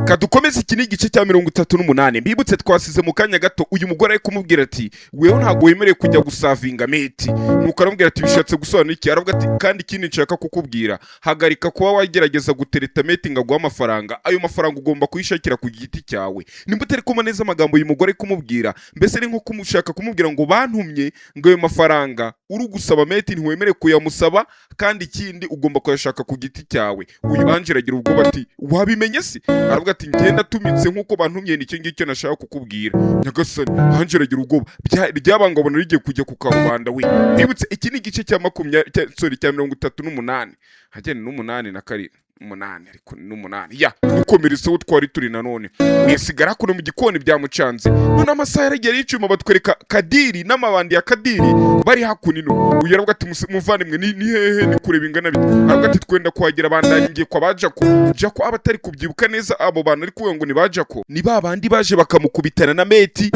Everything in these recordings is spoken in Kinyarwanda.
kadukomeze iki ni igice cya 38 mbibutse twasize mu kanya gato uyu mugore ari kumubwira ati wewe ntago wemereye kujya gusavinga meti nuko aramubwira ati bishatse gusobanura iki aravuga ati kandi ikindi nshaka kukubwira hagarika kuba wagerageza gutereta meti ngo aguhe amafaranga ayo mafaranga ugomba kuyishakira ku giti cyawe nimba utari kuma neza amagambo uyu mugore kumubwira mbese ni nko kumushaka kumubwira ngo bantumye ngo ayo mafaranga uri gusaba meti ntiwemereye kuyamusaba kandi ikindi ugomba kuyashaka ku giti cyawe uyu Angela agira ubwoba ati wabimenye se aravuga ati ngenda tumitse nkuko bantumye nicyo ngicyo nashaka kukubwira nyagasani Angela agira ubwoba ryabangabona rigiye kujya ku karubanda we nibutse iki ni igice cya 38 hagene n'umunani na kari umunani ariko n'umunani ya dukomeretse wo twari turi nanone mwesigara kuno mu gikoni byamucanze none amasaha yaragera y'icuma batwereka Kadiri n'amabandi ya Kadiri bari hakunino uyu aravuga ati muvandimwe ni hehe ni kureba ingana bite aravuga ati twenda kuhagira bandangiye kwa bajako jako abatari kubyibuka neza abo bantu ari kuvuga ngo ni bajako ni babandi baje bakamukubitana na meti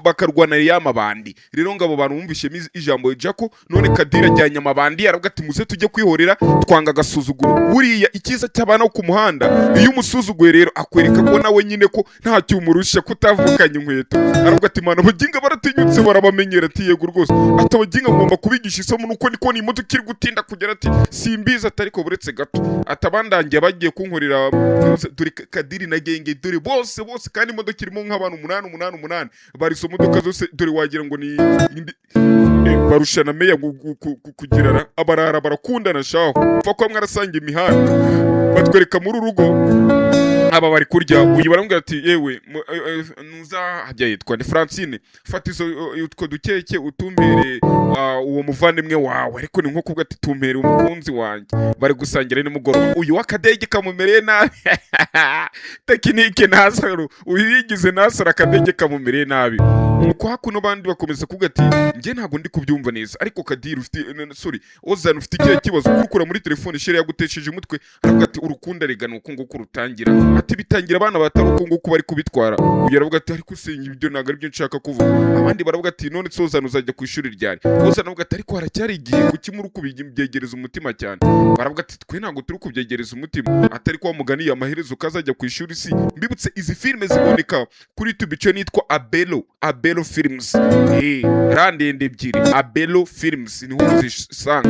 bakarwana y'amabandi rero ngabo bantu bumvishe ijambo jako none Kadiri ajyanye amabandi aravuga ati muze tujye kwihorera twanga gasuzuguro buriya ikiza cy'abana ku muhanda iyo umusuzuguye rero akwereka ko nawe nyine ko nta cyumurusha kutavukanye inkweto aravuga ati mana baginga baratinyutse barabamenyera ati yego rwose atabaginga ngomba kubigisha isomo nuko niko ni imodoka iri gutinda kugera ati simbiza atari ko buretse gato atabandangiye bagiye kunkorera dore Kadiri na genge dore bose kandi imodoka irimo nk'abantu 8 bari so modoka zose dore wagira ngo ni barushana meya kugirana abarara barakundana shaho pfa ko mwarasanga imihanda batwereka muri urugo aba bari kurya uyu baramubwira ati yewe nuza hajya yitwa ni Francine fata izo utwo dukeke utumbere uwo muvandimwe wawe ariko ni nko kuvuga ati tumbere umukunzi wanjye bari gusangira nimugoroba uyu wakadege kamumereye nabi tekinike nasaro uyu yigize nasara akadege kamumereye nabi nuko hakuno bandi bakomeza kuvuga ati nge ntabwo ndi kubyumva neza ariko Kadiri ufite ozana ufite ikihe kibazo kurukura muri telefone shere yagutesheje umutwe aravuga ati urukunda regana uko nguko rutangira ati bitangira abana bataruko nguko bari kubitwara uyu aravuga ati ariko senye ibyo naga aribyo nshaka kuvuga abandi baravuga ati none sozana uzajya ku ishuri ryari ozana avuga ati ariko haracyari igihe ukimuru kubyegereza umutima cyane baravuga ati twe ntabwo turi kubyegereza umutima atari kwa muganiye Amaherezo kazajya ku ishuri si mbibutse izi filme ziboneka kuri YouTube cyo nitwa Abelo Films randende ebyiri Abelo Films niho uzisanga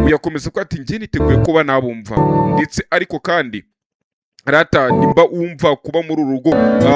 uyakomeza ko ati nge niteguye kuba nabumva ndetse ariko kandi rata nimba umva kuba muri urugo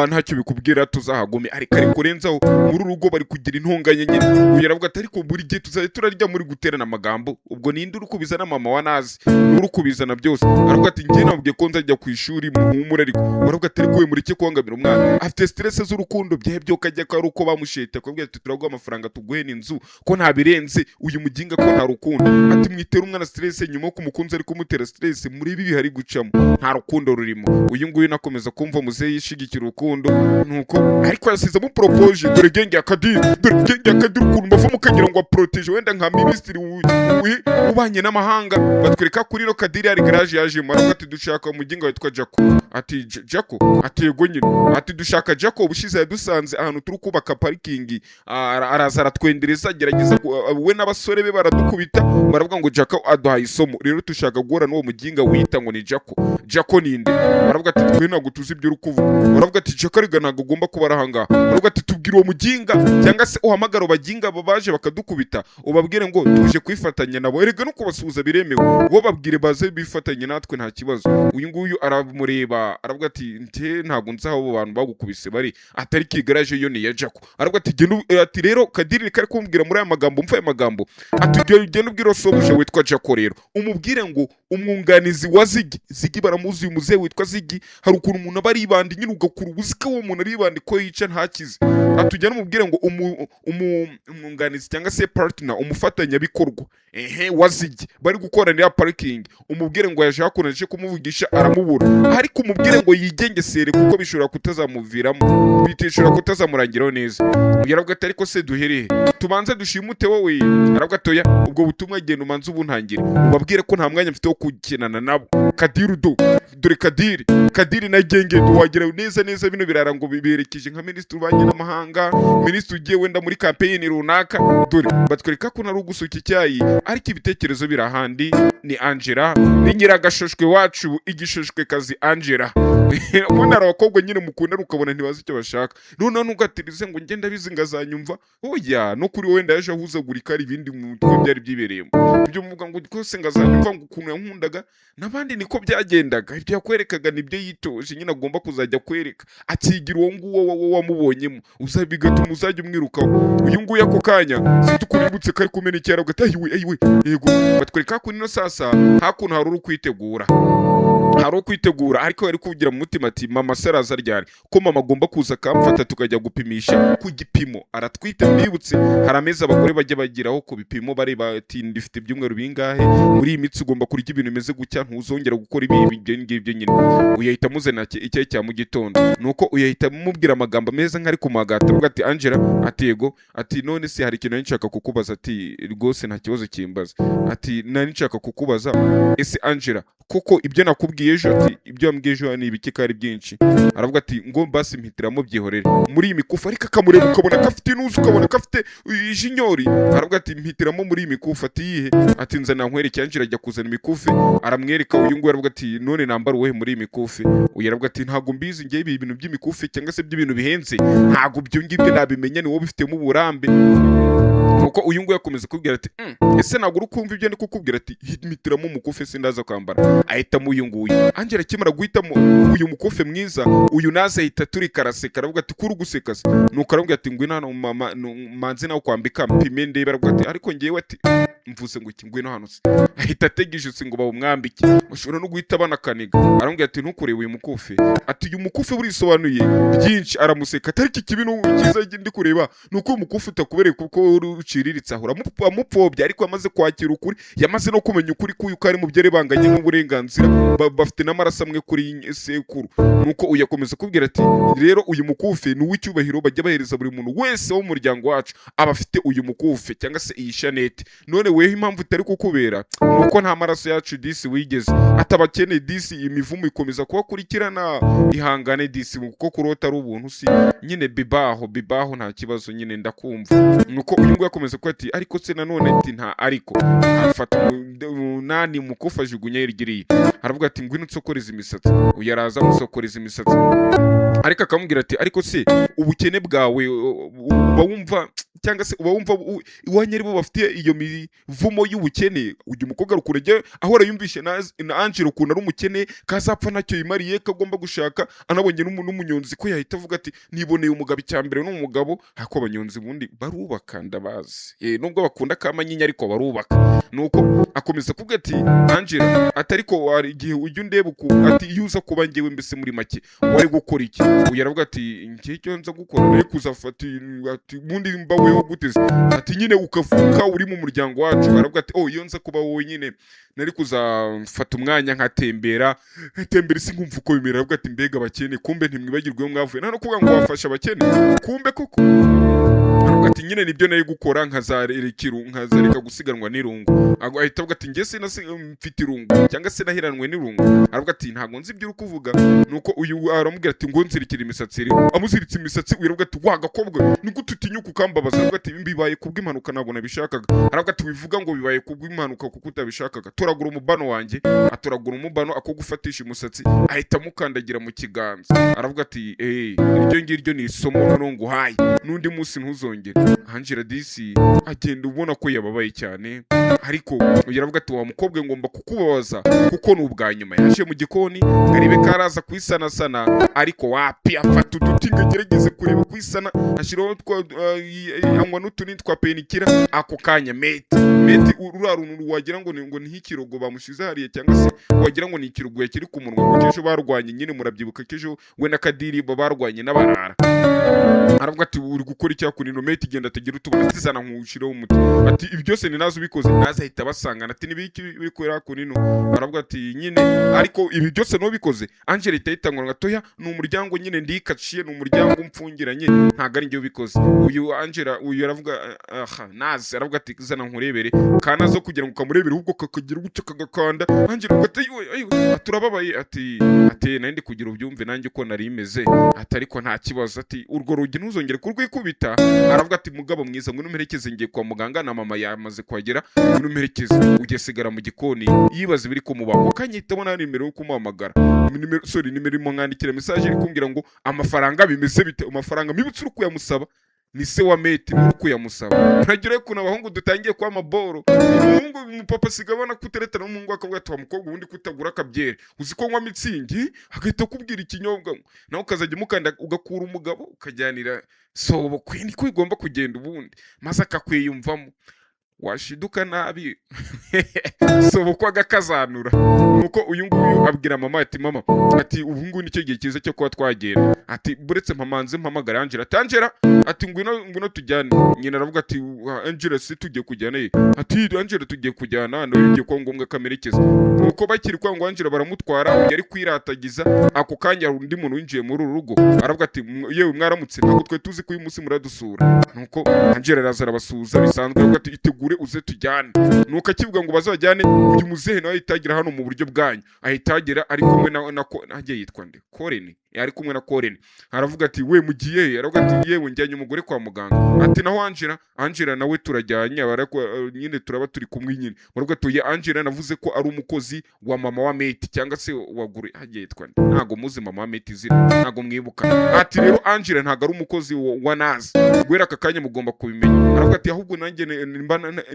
ntacyo bikubwira tuzahagome ariko kurenzaho muri urugo bari kugira intonganye nyine uyaravuga ati ariko buri gihe tuzaye turarya muri guterana amagambo ubwo ninde urukubiza na mama wa nazi urukubizana byose aravuga ati ngiye nabwiye ko nzajya ku ishuri muhumura ariko aravuga ati ariko mureke kubangamira umwana afite stress z'urukundo byo kajya ko ari uko bamusheta akubwira ati turaguha amafaranga tuguhe n'inzu ko nta birenze uyu muginga ko nta rukundo ati mwitera umwana stress nyuma yo kumukunza ari kumutera stress muri ibi hari gucamo nta rukundo rurimo uyu nguyu nakomeza kumva muze yishigikira urukundo nuko ariko yasizemo propose dore genge ya Kadiri ukuntu bava mukagira ngo protege wenda nka ministry ubanye n'amahanga batwereka kuri no Kadiri ari garage yaje maravuga ati dushaka umuginga witwa Jako ati Jako ati yego nyine ati dushaka Jako ubushize yadusanze ahantu turi kubaka parking araza aratwendereza gerageza we n'abasore be baradukubita baravuga ngo Jako aduhaye isomo rero dushaka guhora n'uwo muginga wita ngo ni Jako ninde baravuga ati twe ntabwo tuzi ibyo rukuvuga baravuga ati Jakariga ntabwo ugomba kuba arahanga baravuga ati tubwire uwo muginga cyangwa se uhamagara abaginga baje bakadukubita ubabwire ngo tuje kwifatanya nabo erega no kubasuhuza biremewe bo babwire baze bifatanye natwe nta kibazo uyu nguyu aramureba aravuga ati ntabwo nzaho abo bantu bagukubise bari atari kigaraje yo ni ya Jako aravuga ati rero Kadiri kari kumbwira muri aya magambo mfa aya magambo ati genda ubwire sobuje witwa Jako rero umubwire ngo umwunganizi wa Zigi baramuzi uyu muze witwa Zigi hari ukuntu umuntu aba aribandi nyine ugakura ubuzika wo umuntu aribandi ko yica ntakize atujya n'umubwire ngo umwunganizi cyangwa se partner umufatanya bikorwa wa Zigi bari gukoranira parking umubwire ngo yaje hakoneje kumuvugisha aramubura ariko umubwire ngo yigengesere kuko bishobora kutazamuviramo bitishobora kutazamurangiraho neza yaravuga ati ariko se duhereye tubanze dushimute wowe aravuga atoya ubwo butumwa genda umanze ubuntangire ubabwire ko nta mwanya mfite wo kukinana nabo. Kadiri dore Kadiri na genge wagira neza bino birara ngo biberekeje nka minisitiri ubanye n'amahanga, minisitiri ugiye wenda muri campaign runaka. Dore batwereka ko nari ugusuka icyayi ariko ibitekerezo birahandi. Ni Angela, ni nyiragashoshwe wacu, igisheshwe kazi Angela. Ubona abakobwa nyine mukunda ukabona ntibazi icyo bashaka. None nugatirize ngo ngenda bizingazanyumva. Oya, no kuri wenda yaje ahuzagurika ari ibindi mu mutwe byari byibereyemo. Ibyo muvuga ngo kose ngazanyumva ngo ukuntu yankundaga nabandi niko byagendaga. Ibyo yakwerekaga nibyo yitoje nyine agomba kuzajya kwereka. Akigira uwo nguwo wamubonyemo. Bigatuma uzajya umwirukaho. Uyu nguyu ako kanya situkuributse kari kumena icyara ugata ayiwe yego. Batwereka ko nino sasa hakuno hari ukwitegura ariko yari kugira mu mutima ati mama saraza ryari ko mama agomba kuza akamfata tukajya gupimisha ku gipimo. Aratwite mbibutse hari ameza abagore bajya bagiraho ku bipimo bareba ati ndifite ibyumweru bingahe, muri iyi mitsi ugomba kurya ibintu bimeze gutya, ntuzongera gukora ibi ngibyo nyine. Uyahita muzana icyayi cya mu gitondo, nuko uyahita mubwira amagambo meza nk'ari ku magata avuga ati Angela ati yego, ati none se hari ikintu nshaka kukubaza. Ati rwose nta kibazo kimbaza. Ati nari nshaka kukubaza ese Angela koko ibyo nakubwiye ejo, ati ibyo wambwiye ejo ni ibiki kari byinshi. Aravuga ati ngo basi mpitiramo byihorere muri iyi mikufa, ariko akamureba ukabona ko afite inuzu, ukabona ko afite ijinyori. Aravuga ati mpitiramo muri iyi mikufa. Ati yihe? Ati nzana nkwereke. Angela ajya kuzana imikufe aramwereka. Uyu nguyu aravuga ati none nambara uwuhe muri iyi mikufe? Uyu aravuga ati ntabwo mbizi ngiye ibi bintu by'imikufe cyangwa se by'ibintu bihenze, ntabwo ibyo ngibyo nabimenya, ni wowe bifitemo uburambe. Nuko uyu nguyu akomeza kubwira ati ese ntabwo uri kumva ibyo ndi kukubwira. Ati himitiramo umukufe sindaza kwambara. Ahitamo uyu nguyu. Angela akimara guhitamo uyu mukufe mwiza, uyu naze ahita turika araseka. Aravuga ati kuri guseka se? Nuko aravuga ati ngwino hano mama manze nawe kwambika mpime ndebe. Aravuga ati ariko ngewe ati mvuze ngo iki ngwino hano se? Ahita ategeje isi ngo bawumwambike. Bashobora no guhita banakaniga. Aravuga ati ntukurebe uyu mukufe. Ati uyu mukufe burisobanuye byinshi. Aramuseka ati ariko ikibintu cyiza ndi kureba nuko uyu mukufe utakubereye kuko uciriritse ahora amupfobya, ariko yamaze kwakira ukuri, yamaze no kumenya ukuri kuyu kari mu byo banganye n'uburenganzira, bafite n'amaraso amwe kuri sekuru. Nuko uyakomeza kubwira ati rero uyu mukufe ni uw'icyubahiro bajya bahereza buri muntu wese wo mu muryango wacu aba afite uyu mukufe cyangwa se iyi shanete. None weho impamvu itari kukubera nuko nta maraso yacu disi wigeze. Atabakeneye disi, imivumo ikomeza kubakurikirana. Ihangane disi kuko kurota ari ubuntu si nyine bibaho nta kibazo nyine ndakumva. Nuko uyu nguyu akomeza ko ati ariko se nanone ati nta ariko afata nani mukufa ajugunya yirigiriye. Aravuga ati ngwino nsokoreza imisatsi. Uyaraza musokoreza imisatsi, ariko akamubwira ati ariko se ubukene bwawe uba wumva cyangwa se uba wumva iwanyu aribo bafite iyo mivumo y'ubukene? Uyu mukobwa rukurege ahora yumvishe na Angela ukuntu ari umukene, kazapfa ntacyo yimariye, kagomba gushaka. Anabonye n'umunyonzi ko yahita avuga ati niboneye umugabo icyambere n'umugabo. Ariko abanyonzi bundi barubaka ndabazi, nubwo bakunda kamanyinya ariko barubaka. Nuko akomeza kuvuga ati Angela ati ariko wari igihe ujya undeba ati yuza kuba ngewe mbese muri make wari gukora iki? Uyu aravuga ati ngiye cyo nza gukora nari kuzafata ati bundi mbaweho guteze. Ati nyine ukavuka uri mu muryango wacu. Aravuga ati iyo nza kuba wowe nyine nari kuzafata umwanya nkatembera isi nkumva uko bimera. Aravuga ati mbega abakene, kumbe ntimwibagirwe mwavuye, nta no kuvuga ngo wafasha abakene, kumbe koko. Aravuga ati nyine nibyo nari gukora, nkazareka gusiganwa n'irungu. Ahita avuga ati ngiye mfite irungu cyangwa se nahiranwe n'irungu. Aravuga ati ntabwo nzi ibyo uri kuvuga. Nuko uyu aramubwira ati ngo nzirikire imisatsi rero. Amuziritse imisatsi. Uyu aravuga ati wa gakobwa ni gute utinyuka ukambabaza? Aravuga ati bibaye kubw'impanuka ntabwo nabishakaga. Aravuga ati wivuga ngo bibaye kubw'impanuka kuko utabishakaga. Toragura umubano wanjye. Atoragura umubano ako gufatisha umusatsi, ahita amukandagira mu kiganza. Aravuga ati iryo ngiryo ni isomo none nguhaye, n'undi munsi ntuzongere. Angela disi agenda ubona ko yababaye cyane, ariko aravuga ati wa mukobwa ngomba kukubabaza kuko ni ubwa nyuma. Yaje mu gikoni ngaribe karaza kwisanasana, ariko wapi afata uduti ngagerageze kureba kwisana, ashiraho anywa n'utunini twa penikira. Ako kanya meti uraruntu wagira ngo ni nk'ikirogo bamushize hariya, cyangwa se wagira ngo ni ikirogo yakiri ku munwa. Kukejo barwanye nyine, murabyibuka kejo we na Kadiri barwanye n'abarara. Aravuga ati uri gukora icya kunino meti genda tegera utubona tizana nkushiraho umuti. Ati ibi byose ni nazo bikoze, naza ahita basangana. Ati nibiki bikorera kunino? Aravuga ati nyine ariko ibi byose no bikoze. Angela itahita ngo ngatoya ni umuryango nyine ndikaciye n'umuryango umfungiranye ntago ari njye ubikoze. Uyu Angela uyu aravuga nazi aravuga ati zana nkurebere kana zo kugira ngo kamurebere ahubwo kakagira gutyo kagakanda. Angela ati turababaye ati nandi kugira ubyumve nanjye ko nari imeze ati ariko nta kibazo ati urwo rugi ntuzongere kurwikubita. Aravuga ati mugabo mwiza ngwino mperekeze ngiye kwa muganga na mama yamaze kuhagera ngwino mperekeze ugesigara mu gikoni yibaza biri kumubaho kanyitamo na nimero yo kumuhamagara nimero imwandikira message iri kumbwira ngo amafaranga bimeze bite amafaranga mibutse uri kuyamusaba ni se wa meti uri kuyamusaba. Ntagira ko n'abahungu dutangiye kwa maboro umuhungu umupapa sigabona kuteretana n'umuhungu akavuga ati wa mukobwa ubundi kutagura akabyere uzi ko nywa mitsingi agahita kubwira ikinyobwa nawe ukazajya mukanda ugakura umugabo ukajyanira sobo kwini ko igomba kugenda ubundi maze akakwiyumvamo washiduka nabi sobo kwa gakazanura. Nuko uyu nguyu abwira mama ati mama ati ubu ngubu nicyo gihe cyiza cyo kuba twagenda ati buretse mpamanze mpamagara Angela Angela ati ngwino tujyane. Nyina aravuga ati Angela si tugiye kujyana ati Angela tugiye kujyana no bigiye kwa ngombwa kamerekeza. Nuko bakiri kwa ngo Angela baramutwara yari kwiratagiza ako kanya undi muntu winjiye muri uru rugo aravuga ati yewe mwaramutse ntabwo twe tuzi ko uyu munsi muradusura. Nuko Angela arazara basuhuza bisanzwe aravuga ati itegure uze tujyane. Nuko akivuga ngo bazajyane uyu muzehe nawe itagira hano mu buryo bwanyu ahitagira ari kumwe na agiye yitwa nde Koreni ari kumwe na Koreni. Aravuga ati we mugiye aravuga ati yewe njyanye umugore kwa muganga ati naho Angela nawe turajyanye barako nyine turaba turi kumwe nyine. Baravuga ati Angela navuze ko ari umukozi wa mama wa Meti cyangwa se wagure agiye yitwa nde ntago muzi mama wa Meti zira ntago mwibuka. Ati rero Angela ntago ari umukozi wa Nazi gwera aka kanya mugomba kubimenya. Aravuga ati ahubwo nanjye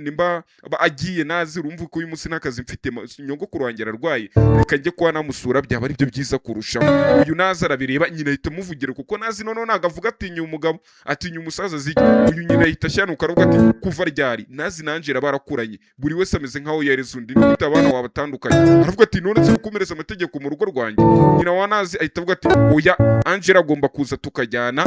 nimba agiye Nazi urumva ko uyu munsi nakazi mfite nyongo kurwangira arwaye reka njye kwa namusura byaba ari byo byiza kurushaho. Uyu Nazi arabireba nyina ahita muvugira kuko Nazi none nagavuga atinya umugabo atinya umusaza ziki. Uyu nyina ahita shanuka aravuga ati kuva ryari Nazi na Angela barakuranye buri wese ameze nkaho yareze undi n'uta abana wabatandukanye. Aravuga ati none se gukomereza amategeko mu rugo rwanjye. Nyina wa Nazi ahita avuga ati oya Angela agomba kuza tukajyana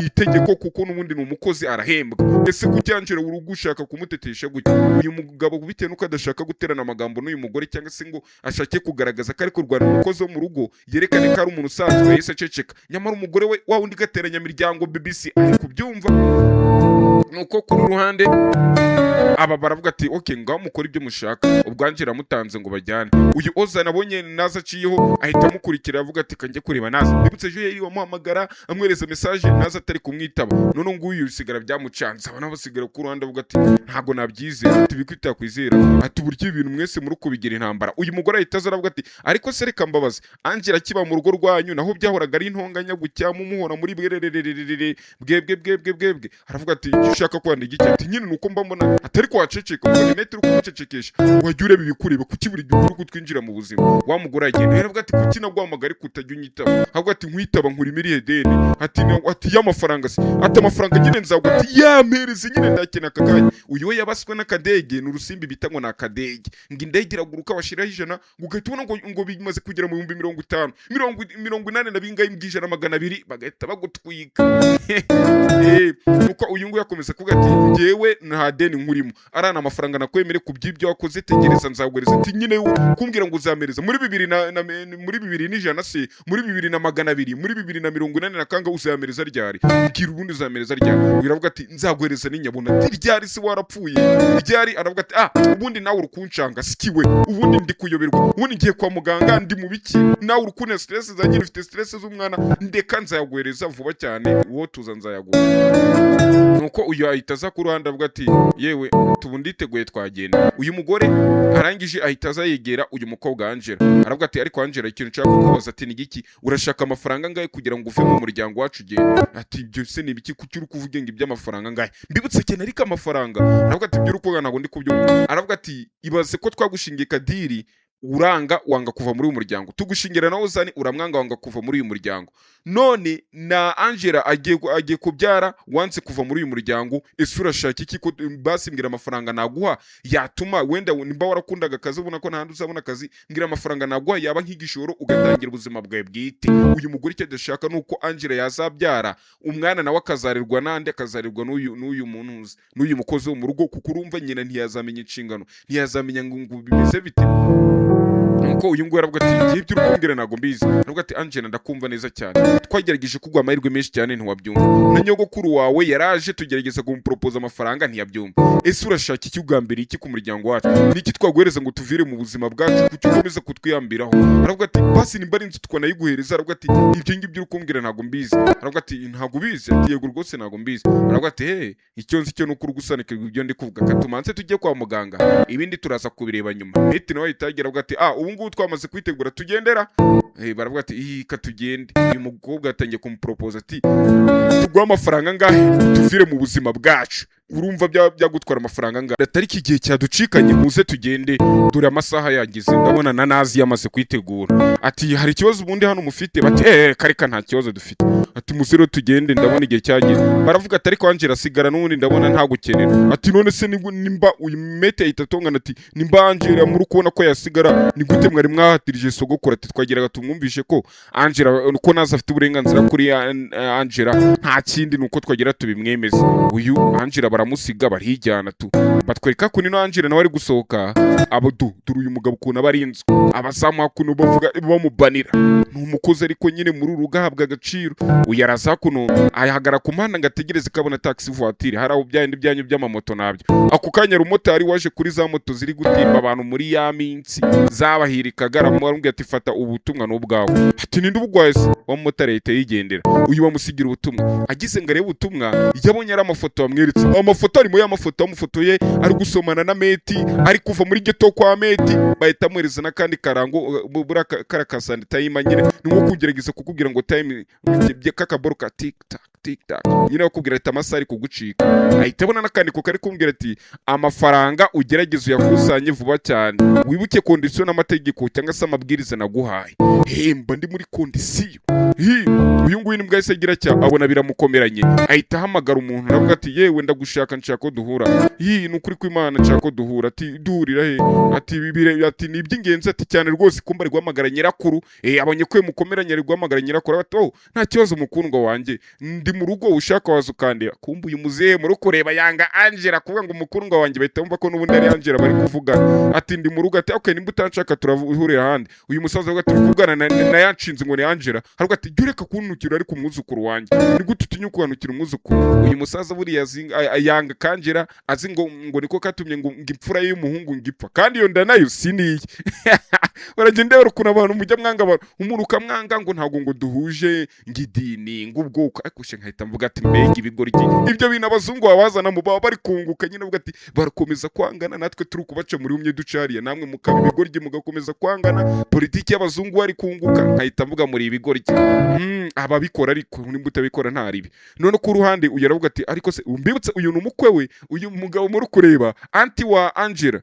ni itegeko kuko n'ubundi ni umukozi arahembwa. Ese kuki Angela urugo ushaka kumutetesha gutya uyu mugabo bitewe nuko adashaka guterana amagambo n'uyu mugore cyangwa se ngo ashake kugaragaza ko ari kurwana umukozi wo mu rugo yerekane ko ari umuntu usanzwe yese aceceka nyamara umugore we wa wundi gateranya miryango BBC ari kubyumva. Nuko kuri ruhande aba baravuga ati okay ngaho mukora ibyo mushaka ubwo Angela mutanze ngo bajyane. Uyu Oza nabonye Naza aciyeho ahita mukurikira avuga ati kanjye kureba Naza bibutse ejo yari wamuhamagara amwereza message Naza atari kumwitaba none nguyu usigara byamucanze abana basigara ku ruhande avuga ati ntago nabyizera ati bikwita kwizera ati buryo ibintu mwese muri kubigira intambara. Uyu mugore ahita azaravuga ati ariko se reka mbabaze Angela kiba mu rugo rwanyu naho byahoraga ari intonganya gucyama umuhora muri bwebwe aravuga ati ushaka kwandika iki ati nyine nuko mba mbona atari kwaceceka ngo net uri kumucecekesha wajya ureba ibikureba kuki buri gihe uri kutwinjira mu buzima. Wa mugore agenda aravuga ati kuki nagwamagara kutajya unyitaba ahubwo ati nkwitaba nkuri miri deni ati y'amafaranga se ati amafaranga nyine nzagwa ati yamereze nyine ndakena akakanya. Uyu we yabaswe n'akadege n'urusimbi bita ngo nakadege ngo indege iraguruka bashiraho ijana ugahita ubona ngo bimaze kugera mu 50 80 na bingaye mbwijana 200 bagahita bagutwika. Nuko uyu nguyu yakomeza kuvuga ati yewe nta deni nkurimo arana amafaranga nakwemere kubyibyo wakoze tegereza nzagwereza ati nyine kumbwira ngo uzamereza muri 2000 se muri 2200 muri 2080 nakanga uzamereza ryari bwira ubundi uzamereza ryari. Biravuga ati nzagwereza n'inyabuna ryari se warapfuye ryari. Aravuga ati ubundi nawe urukuncanga sikiwe ubundi ndi kuyoberwa ubundi ngiye kwa muganga ndi mu biki nawe urukune stress zanjye ufite stress z'umwana ndeka nzayagwereza vuba cyane uwo tuza nzayagwereza. Nuko uyu ahita aza ku ruhande avuga ati yewe tubunditeguye twagenda. Uyu mugore arangije ahita aza yegera uyu mukobwa Angela aravuga ati ariko Angela ikintu nshaka kukubaza ati ni giki urashaka amafaranga ngahe kugira ngo uve mu muryango wacu ugende. Ati ibyo se ni biki kuki uri kuvuga ngo iby'amafaranga ngahe mbibutse cyane ariko amafaranga. Aravuga ati ibyo urukoga ntago ndi kubyumva. Aravuga ati ibaze ko twagushingiye kadiri uranga wanga kuva muri uyu muryango tugushingira nawo zani uramwanga wanga kuva muri uyu muryango none na Angela agiye kubyara wanse kuva muri uyu muryango ese urashaka iki ko basimbwira amafaranga naguha yatuma wenda nimba warakundaga akazi ubona ko ntandi uzabona akazi ngira amafaranga naguha yaba nk'igishoro ugatangira ubuzima bwawe bwite. Uyu mugore icyo adashaka nuko Angela yazabyara umwana nawe akazarirwa nande akazarirwa n'uyu muntu n'uyu mukozi wo mu rugo kuko urumva nyina ntiyazamenya inshingano ntiyazamenya ngo bimeze bite. nuko uyu nguyu aravuga ati ngiye ibyo urukumbwira ntabwo mbizi. Aravuga ati Angela ndakumva neza cyane, twagerageje kuguha amahirwe menshi cyane ntiwabyumva, na nyogokuru wawe yaraje tugerageza kumuporopoza amafaranga ntiyabyumva. Ese urashaka iki ugambiriye iki ku muryango wacu? Niki twaguhereza ngo tuvire mu buzima bwacu kuki ukomeza kutwiyambiraho? Aravuga ati basi nimba ari inzu twanayiguhereza. Aravuga ati ibyo ngibyo urukumbwira ntabwo mbizi. Aravuga ati ntabwo ubizi? Ati yego rwose ntabwo mbizi. Aravuga ati icyo nzi cyo nuko urugusanikirwa ibyo ndi kuvuga, katumanze tujye kwa muganga ibindi turaza kubireba nyuma. Meti nawe yitagira avuga ati ubu ngubu twamaze kwitegura tugendera. Baravuga ati katugende. Uyu mukobwa atangiye kumuporopoza ati tuguha amafaranga angahe tuvire mu buzima bwacu? Urumva byagutwara amafaranga angahe? Atari iki gihe cyaducikanye muze tugende, dore amasaha yagize ndabona na nazi yamaze kwitegura. Ati hari ikibazo ubundi hano mufite? Bati kareka nta kibazo dufite. Ati musero tugende ndabona igihe cyagize. Baravuga ati ariko Angela sigara n'ubundi ndabona nta gukenera. Ati none se nimba uyu mete ahita atongana ati nimba Angela muri kubona ko yasigara ni gute mwari mwahatirije sogokora? Ati twagiraga tumwumvishe ko Angela ko naza afite uburenganzira kuri Angela, nta kindi nuko twagira tubimwemeze. Uyu Angela baramusiga barihijyana tu batwereka ko nino Angela nawe ari gusohoka. Dore uyu mugabo ukuntu aba ari inzu, abazamu hakuno bavuga bamubanira, ni umukozi ariko nyine muri uru gahabwa agaciro. Uyu araza kuno ayahagara ku muhanda ngo ategereze kabona taxi voiture, hari aho byandi byanyu by'amamoto nabyo. Ako kanya rumotari waje kuri za moto ziri gutimba abantu muri ya minsi zabahirikaga, aramubwira ati fata ubutumwa n'ubwawe. Ati ninde ubugwaye se? Wa motari yahita yigendera. Uyu bamusigira ubutumwa, agize ngo arebe ubutumwa yabonye ari amafoto bamweretse. Amafoto arimo y'amafoto amufotoye ari gusomana na Meti, ari kuva muri geto kwa Meti, bahita amwereza n'akandi karango bura karakasanda time nyine, ni nko kugerageza kukubwira ngo time kakaboro ka tiktak tiktak nyine bakubwira ati amasaha ari kugucika. Ahita abona n'akandi ko kari kumbwira ati amafaranga ugerageza uyakusanye vuba cyane, wibuke kondisiyo n'amategeko cyangwa se amabwiriza naguhaye. Mba ndi muri kondisiyo. Uyu nguyu nibwo yahise agira cya abona biramukomeranye, ahita ahamagara umuntu aravuga ati yewe ndagushaka nshaka ko duhura. Ni ukuri kw'Imana nshaka ko duhura. Ati duhurira he? Ati ni iby'ingenzi. Ati cyane rwose kumba ari guhamagara nyirakuru. Abonye ko mukomeranye ari guhamagara nyirakuru. Ati nta kibazo mukundwa wanjye, ndi mu rugo ushaka waza ukandeba. Kumba uyu muzehe muri kureba yanga Angela kuvuga ngo mukundwa wanjye, bahita bumva ko n'ubundi ari Angela bari kuvuga. Ati ndi mu rugo. Ati nimba utanshaka turahurira ahandi. Uyu musaza avuga ati kuvugana na yanshinze ngo ni Angela. Aravuga ati jureka kuntukira ariko umwuzukuru wanjye, ni gute utinyuka kuhanukira umwuzukuru? Uyu musaza buriya yanga Angela azi ngo niko katumye ngo imfura y'umuhungu ngipfa, kandi iyo nda nayo siniye. Baragenda ukuntu abantu mujya mwanga abantu, umuntu ukamwanga ngo ntabwo ngo duhuje ngidini ngubwoko. Ariko nkahita mvuga ati mbega ibigoryi ibyo bintu abazungu babazana mu baba bari kunguka nyine. Avuga ati barakomeza kwangana, natwe turi kubaca muri umwe ducariye, namwe mukaba ibigoryi mugakomeza kwangana, politiki y'abazungu bari kunguka. Nkahita mvuga muri ibigoryi. Ababikora ariko nimba utabikora nta ribi. None ku ruhande uyu aravuga ati ariko se umbibutse uyu ni umukwe we, uyu mugabo muri kureba anti wa Angela,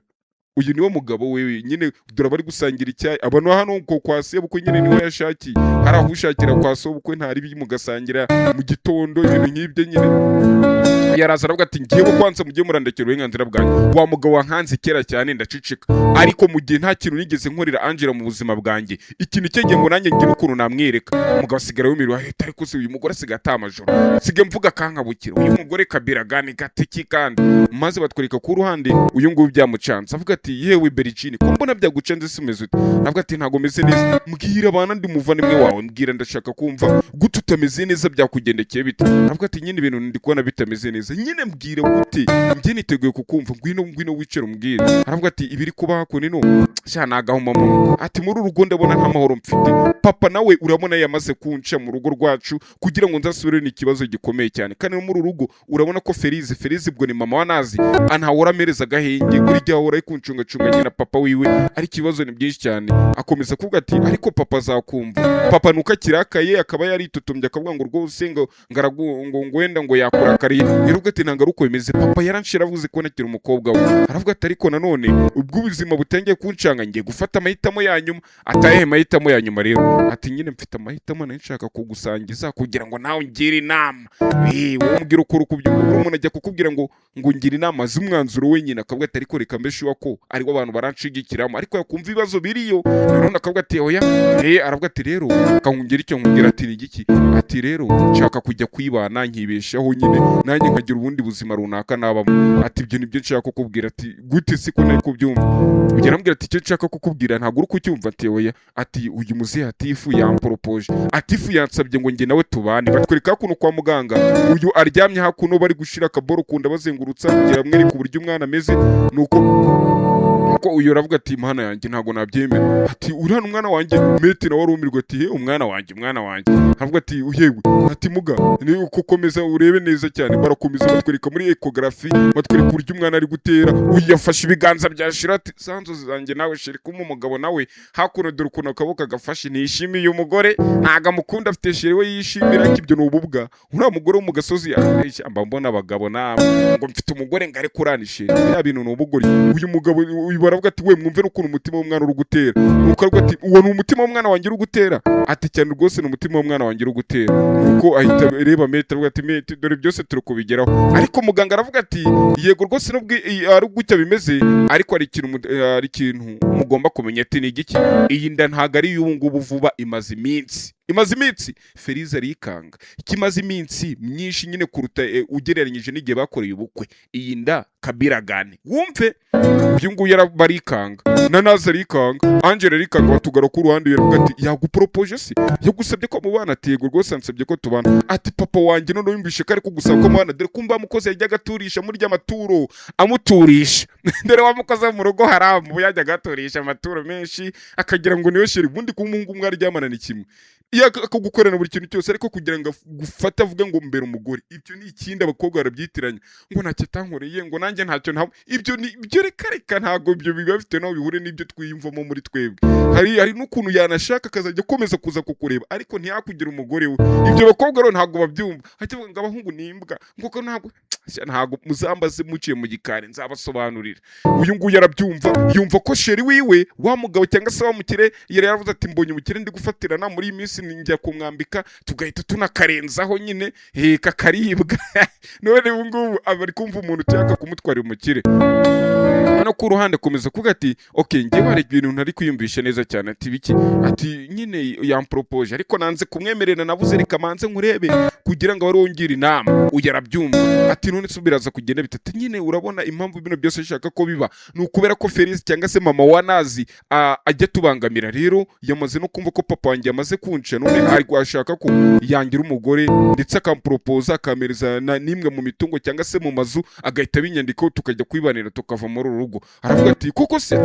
uyu niwe mugabo we nyine, dore bari gusangira icyayi. Abantu hano kwa sebukwe nyine niwe yashakiye, hari aho ushakira kwa sobukwe nta ribi mugasangira mu gitondo ibintu nk'ibyo nyine. Yaraza aravuga ati ngiye kwanza mujye murandekera uburenganzira bwanjye. Wa mugabo wankanze kera cyane ndacicika, ariko mu gihe nta kintu nigeze nkorera Angela mu buzima bwanjye, ikintu cyenge ngo nanjye ngira ukuntu namwereka. Umugabo asigara w'imiruha, ariko se uyu mugore asiga atamajoro, sige mvuga kankabukira. Uyu mugore kabira gani gatiki kandi maze batwereka ku ruhande uyu nguyu byamucanze. Avuga ati yewe Bericini ko mbona byagucanze simeze ute? Avuga ati ntago meze neza. Mbwira abana ndi muvandimwe wawe, mbwira ndashaka kumva gute utameze neza, byakugendekeye bite? Avuga ati nyine ibintu ndi kubona bitameze neza, nyine mbwira gute, njye niteguye kukumva, ngwino wicare umbwire. Aravuga ati ibiri kuba hako nino nagahuma mu. Ati muri urugo ndabona nta mahoro mfite, papa nawe urabona yamaze kunca mu rugo rwacu kugira ngo nzasubire ni ikibazo gikomeye cyane, kandi muri urugo urabona ko Ferize ubwo ni mama wa Nazi antahora amereza agahenge, buri gihe ahora kuncungacunga nyina papa wiwe, ari ikibazo ni byinshi cyane. Akomeza kuvuga ati ariko papa azakumva. Papa nuko akirakaye akaba yaritutumbye akavuga ngo rwose ngo wenda ngo yakurakariye. Yaruvuga ati ntabwo ari uko bimeze, papa yaranshira avuze ko nakiri umukobwa we. Aravuga ati ariko nanone ubwo ubuzima butangiye kuncanga, ngiye gufata amahitamo ya nyuma. Ataye mahitamo ya nyuma rero. Ati nyine mfite amahitamo nayo nshaka kugusangiza kugira ngo nawe ngire inama. Wowe mbwira uko urukubyumva, umuntu ajya kukubwira ngo ngira inama z'umwanzuro wenyine, akavuga ati ariko reka mbeshe wako aribo abantu baranshigikiramo ariko yakumva ibibazo biriyo none akavuga ati oya aravuga ati rero akangungera icyo nkubwira ati n'igiki ati rero nshaka kujya kwibana nkibeshaho nyine nanjye nkagira ubundi buzima runaka nabamo ati ibyo nibyo nshaka kukubwira ati gute siko nari kubyumva ugera ambwira ati icyo nshaka kukubwira ntabwo uri kucyumva ati oya ati uyu muzehe atifu yamporopoje atifu yansabye ngo njye nawe tubane batwereka kuno kwa muganga uyu aryamye hakuno bari gushira akaboro kunda bazengurutsa kugira mwereke uburyo umwana ameze nuko uyu aravuga ati mana yanjye ntago nabyemera ati urana umwana wanjye mete nawe arumirwa ati umwana wanjye avuga ati yewe ati muga ni uko komeza urebe neza cyane barakomeza batwereka muri ecography batwereka uburyo umwana ari gutera uyafashe ibiganza byashira ati sanzo zanjye nawe sheri kuma umugabo nawe hakuno dore ukuntu akaboko gafashe nishimiye umugore ntaga mukunda afite sheri we yishimira ko ibyo n'ububwa uriya mugore wo mu gasozi amba mbona abagabo namwe ngo mfite umugore ngare kuranishe ya bintu n'ubugore uyu mugabo baravuga ati we mwumve n'ukuntu umutima w'umwana uri gutera nuko aravuga ati uwo ni umutima w'umwana wanjye uri gutera ati cyane rwose ni umutima w'umwana wanjye uri gutera nuko ahita reba mete aravuga ati mete dore byose turi kubigeraho ariko muganga aravuga ati yego rwose nubwo ari gutya bimeze ariko ari ikintu mugomba kumenya ati ni igiki iyi nda ntago ari y'ubu ngubu vuba imaze iminsi Feriza arikanga kimaze iminsi myinshi nyine kuruta ugereranyije n'igihe bakoreye ubukwe iyi nda kabiragane wumve uyu nguyu barikanga nanaza arikanga Angela arikanga batugara ku ruhande yaravuga ati yaguporopoje se yagusabye ko mubana atego rwose ansabye ko tubana ati papa wanjye none yumvishe kare ko gusaba ko mubana dore kumba mukoze yajyaga aturisha muri ry'amaturo amuturisha dore wamukoze mu rugo haramu yajyaga aturisha amaturo menshi akagira ngo niyo sheri bundi kumuhungu mwari ryamana ni kimwe akagukorana buri kintu cyose ariko kugira ngo gufata avuga ngo mbere umugore ibyo ni ikindi abakobwa barabyitiranya ngo ntacyo tankoreye ngo nanjye ntacyo ntaho ibyo reka ntago ibyo biba bifite naho bihure n'ibyo twiyumvamo muri twebwe hari n'ukuntu yanashaka akazajya akomeza kuza kukureba ariko ntiyakugira umugore we ibyo bakobwa rero ntago babyumva hakivuga ngo abahungu nimbwa ngo ntago muzambaze muciye mu gikari nzabasobanurira uyu nguyu arabyumva yumva ko sheri wiwe wa mugabo cyangwa se wa mukire yari yaravuze ati mbonye umukire ndi gufatirana muri iyi minsi njya kumwambika tugahita tunakarenzaho nyine kakaribwa none ubu ngubu abari kumva umuntu ushaka kumutwarira umukire hano ku ruhande komeza kuvuga ati okay njye hari ibintu ntari kwiyumvisha neza cyane ati biki ati nyine yamporopoje ariko nanze kumwemerera nabuze reka manze nkurebe kugira ngo wari wongire inama uyarabyumva ati none subiraza kugenda bitatu nyine urabona impamvu bino byose shaka ko biba ni ukubera ko Feriz cyangwa se mama wa Nazi ajya tubangamira rero yamaze no kumva ko papa wanjye yamaze kunca none ari kwashaka ko yangira umugore ndetse akamporopoza akamereza nimwe mu mitungo cyangwa se mu mazu agahita binyandikaho tukajya kwibanira tukava muri rugo aravuga ati koko se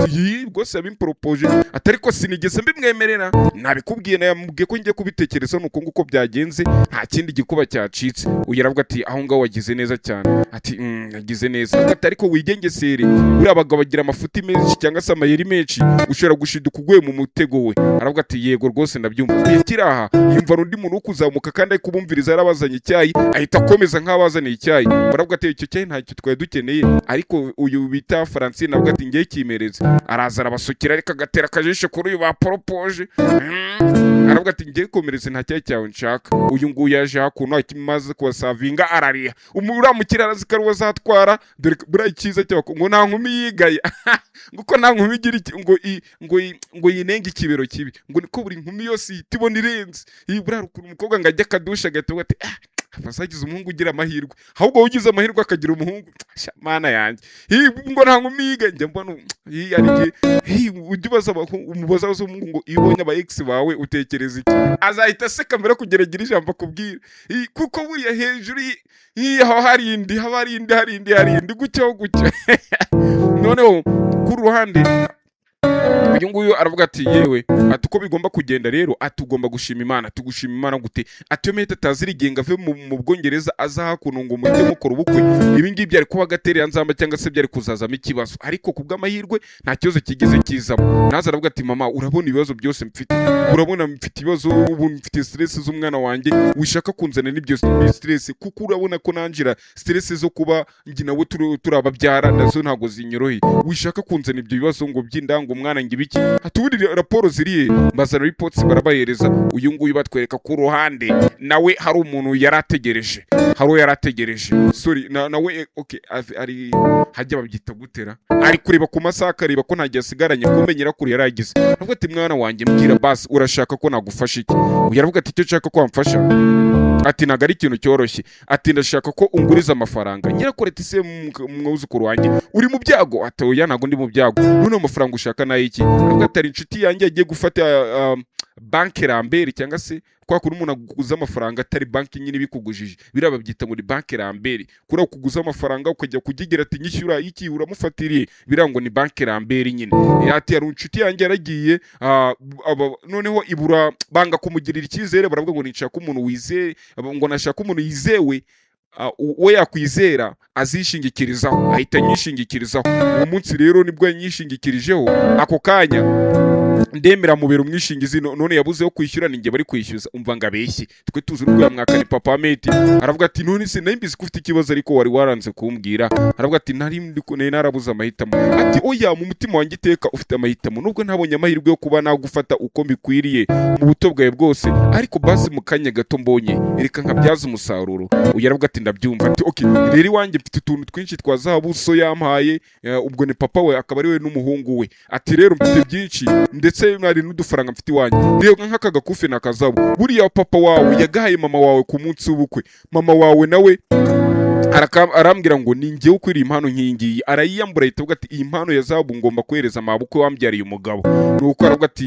rwose yabimporopoje atari ko sinigeze mbimwemerera nabikubwiye nayamubwiye ko ngiye kubitekereza nuko nguko byagenze nta kindi gikuba cyacitse uyaravuga ati aho ngaho wagize neza cyane ati nagize neza atari ko wigengesere uri abagabo bagira amafuti menshi cyangwa se amayeri menshi ushobora gushiduka uguye mu mutego we aravuga ati yego rwose ndabyumva kiraha yumva undi muntu ukuzamuka kandi ari kubumviriza yarabazanye icyayi ahita akomeza nk'abazaniye icyayi baravuga ati icyo cyayi ntacyo twari dukeneye ariko uyu bita Francine navuga ati ngiye kimereza araza arabasukira ariko agatera akajisho kuri uyu baporopoje aravuga ati ngiye komereza nta cyayi cyawe nshaka uyu nguyu yaje hakuno akimaze kubasavinga arariya uramukira arazikaruwa azatwara dore buriya icyiza cy'abakobwa ngo nta nkumi yigaye nguko nta nkumi igira ngo yinenge ikibero kibi ngo niko buri nkumi yose ihita ibona irenze buriya ukuntu umukobwa ngo ajya akadusha agahita ati agize umuhungu ugira amahirwe ahubwo ugize amahirwe akagira umuhungu mana yanjye ngo nta nkumi yiga njya mbona ujya umubaza w'umuhungu ngo iyo ubonye aba ex bawe utekereza iki azahita aseka mbere kugira agira ijambo akubwira kuko buriya hejuru haba hari indi gutya noneho ku ruhande uyu nguyu aravuga ati yewe ati uko bigomba kugenda rero atugomba gushima Imana tugushima Imana gute ati yo meta tazirigenga ave mu Bwongereza aza hakuno ngo mujye mukora ubukwe ibi ngibi byari kuba gaterera nzamba cyangwa se byari kuzazamo ikibazo ariko kubw'amahirwe nta kibazo kigeze kizamo naza aravuga ati mama urabona ibibazo byose mfite urabona mfite ibibazo ubu mfite stress z'umwana wanjye wishaka kunzana n'ibyo stress kuko urabona ko nanjira stress zo kuba ngi nawe turababyara nazo ntago zinyoroheye wishaka kunzana ibyo bibazo ngo by'indango mwana ngibiki ati ubundi raporo ziriye mbazana reports barabahereza uyu nguyu batwereka ku ruhande nawe hari umuntu yarategereje sorry nawe okay ari hajya babyita gutera ari kureba ku masaha akareba ko ntajya asigaranye kumenyera kuri yaragize avuga ati mwana wanjye mbwira basi urashaka ko nagufasha iki yaravuga ati icyo nshaka ko wamfasha ati ntago ari ikintu cyoroshye ati ndashaka ko unguriza amafaranga nyirakoreta ise mwuzukuru wanjye uri mu byago ati oya ntago ndi mu byago none amafaranga ushaka nayo iki avuga ati ari inshuti yanjye agiye gufata banki rambere cyangwa se kwa kuri umuntu aguguza amafaranga atari banki nyine bikugujije biraba byita ngo ni banki rambere kuri kuguza amafaranga ukajya kugigira ati nyishyura iki uramufatiriye birango ni banki rambere nyine ati ari inshuti yanjye yaragiye noneho ibura banga kumugirira icyizere baravuga ngo nishaka umuntu wizeye ngo nashaka umuntu yizewe we yakwizera azishingikirizaho ahita nyishingikirizaho uwo munsi rero nibwo yanyishingikirijeho ako kanya ndemera mubera umwishingizi none yabuze yo kwishyura ninjye bari kwishyuza umva ngabeshye twe tuzi n'ubwo mwaka ni papa meti aravuga ati none se naimbizi ko ufite ikibazo ariko wari waranze kumbwira aravuga ati narabuze amahitamo ati oya mu mutima wanjye iteka ufite amahitamo nubwo ntabonye amahirwe yo kuba nagufata uko mbikwiriye mu buto bwawe bwose ariko basi mu kanya gato mbonye reka nkabyaza umusaruro uyu aravuga ati ndabyumva ati okay rero iwanjye mfite utuntu twinshi twa zahabu so yampaye ubwo ni papa we akaba ari we n'umuhungu we ati rero mfite byinshi ndetse nari n'udufaranga mfite iwanjye rero nk'aka gakufi nakazabu buriya papa wawe yagahaye mama wawe ku munsi w'ubukwe mama wawe nawe arambwira ngo ni njyewe ukwiriye impano nk'iyingiyi arayiyambura ahita avuga ati iyi mpano ya zahabu ngomba kohereza amabukwe wambyariye umugabo nuko aravuga ati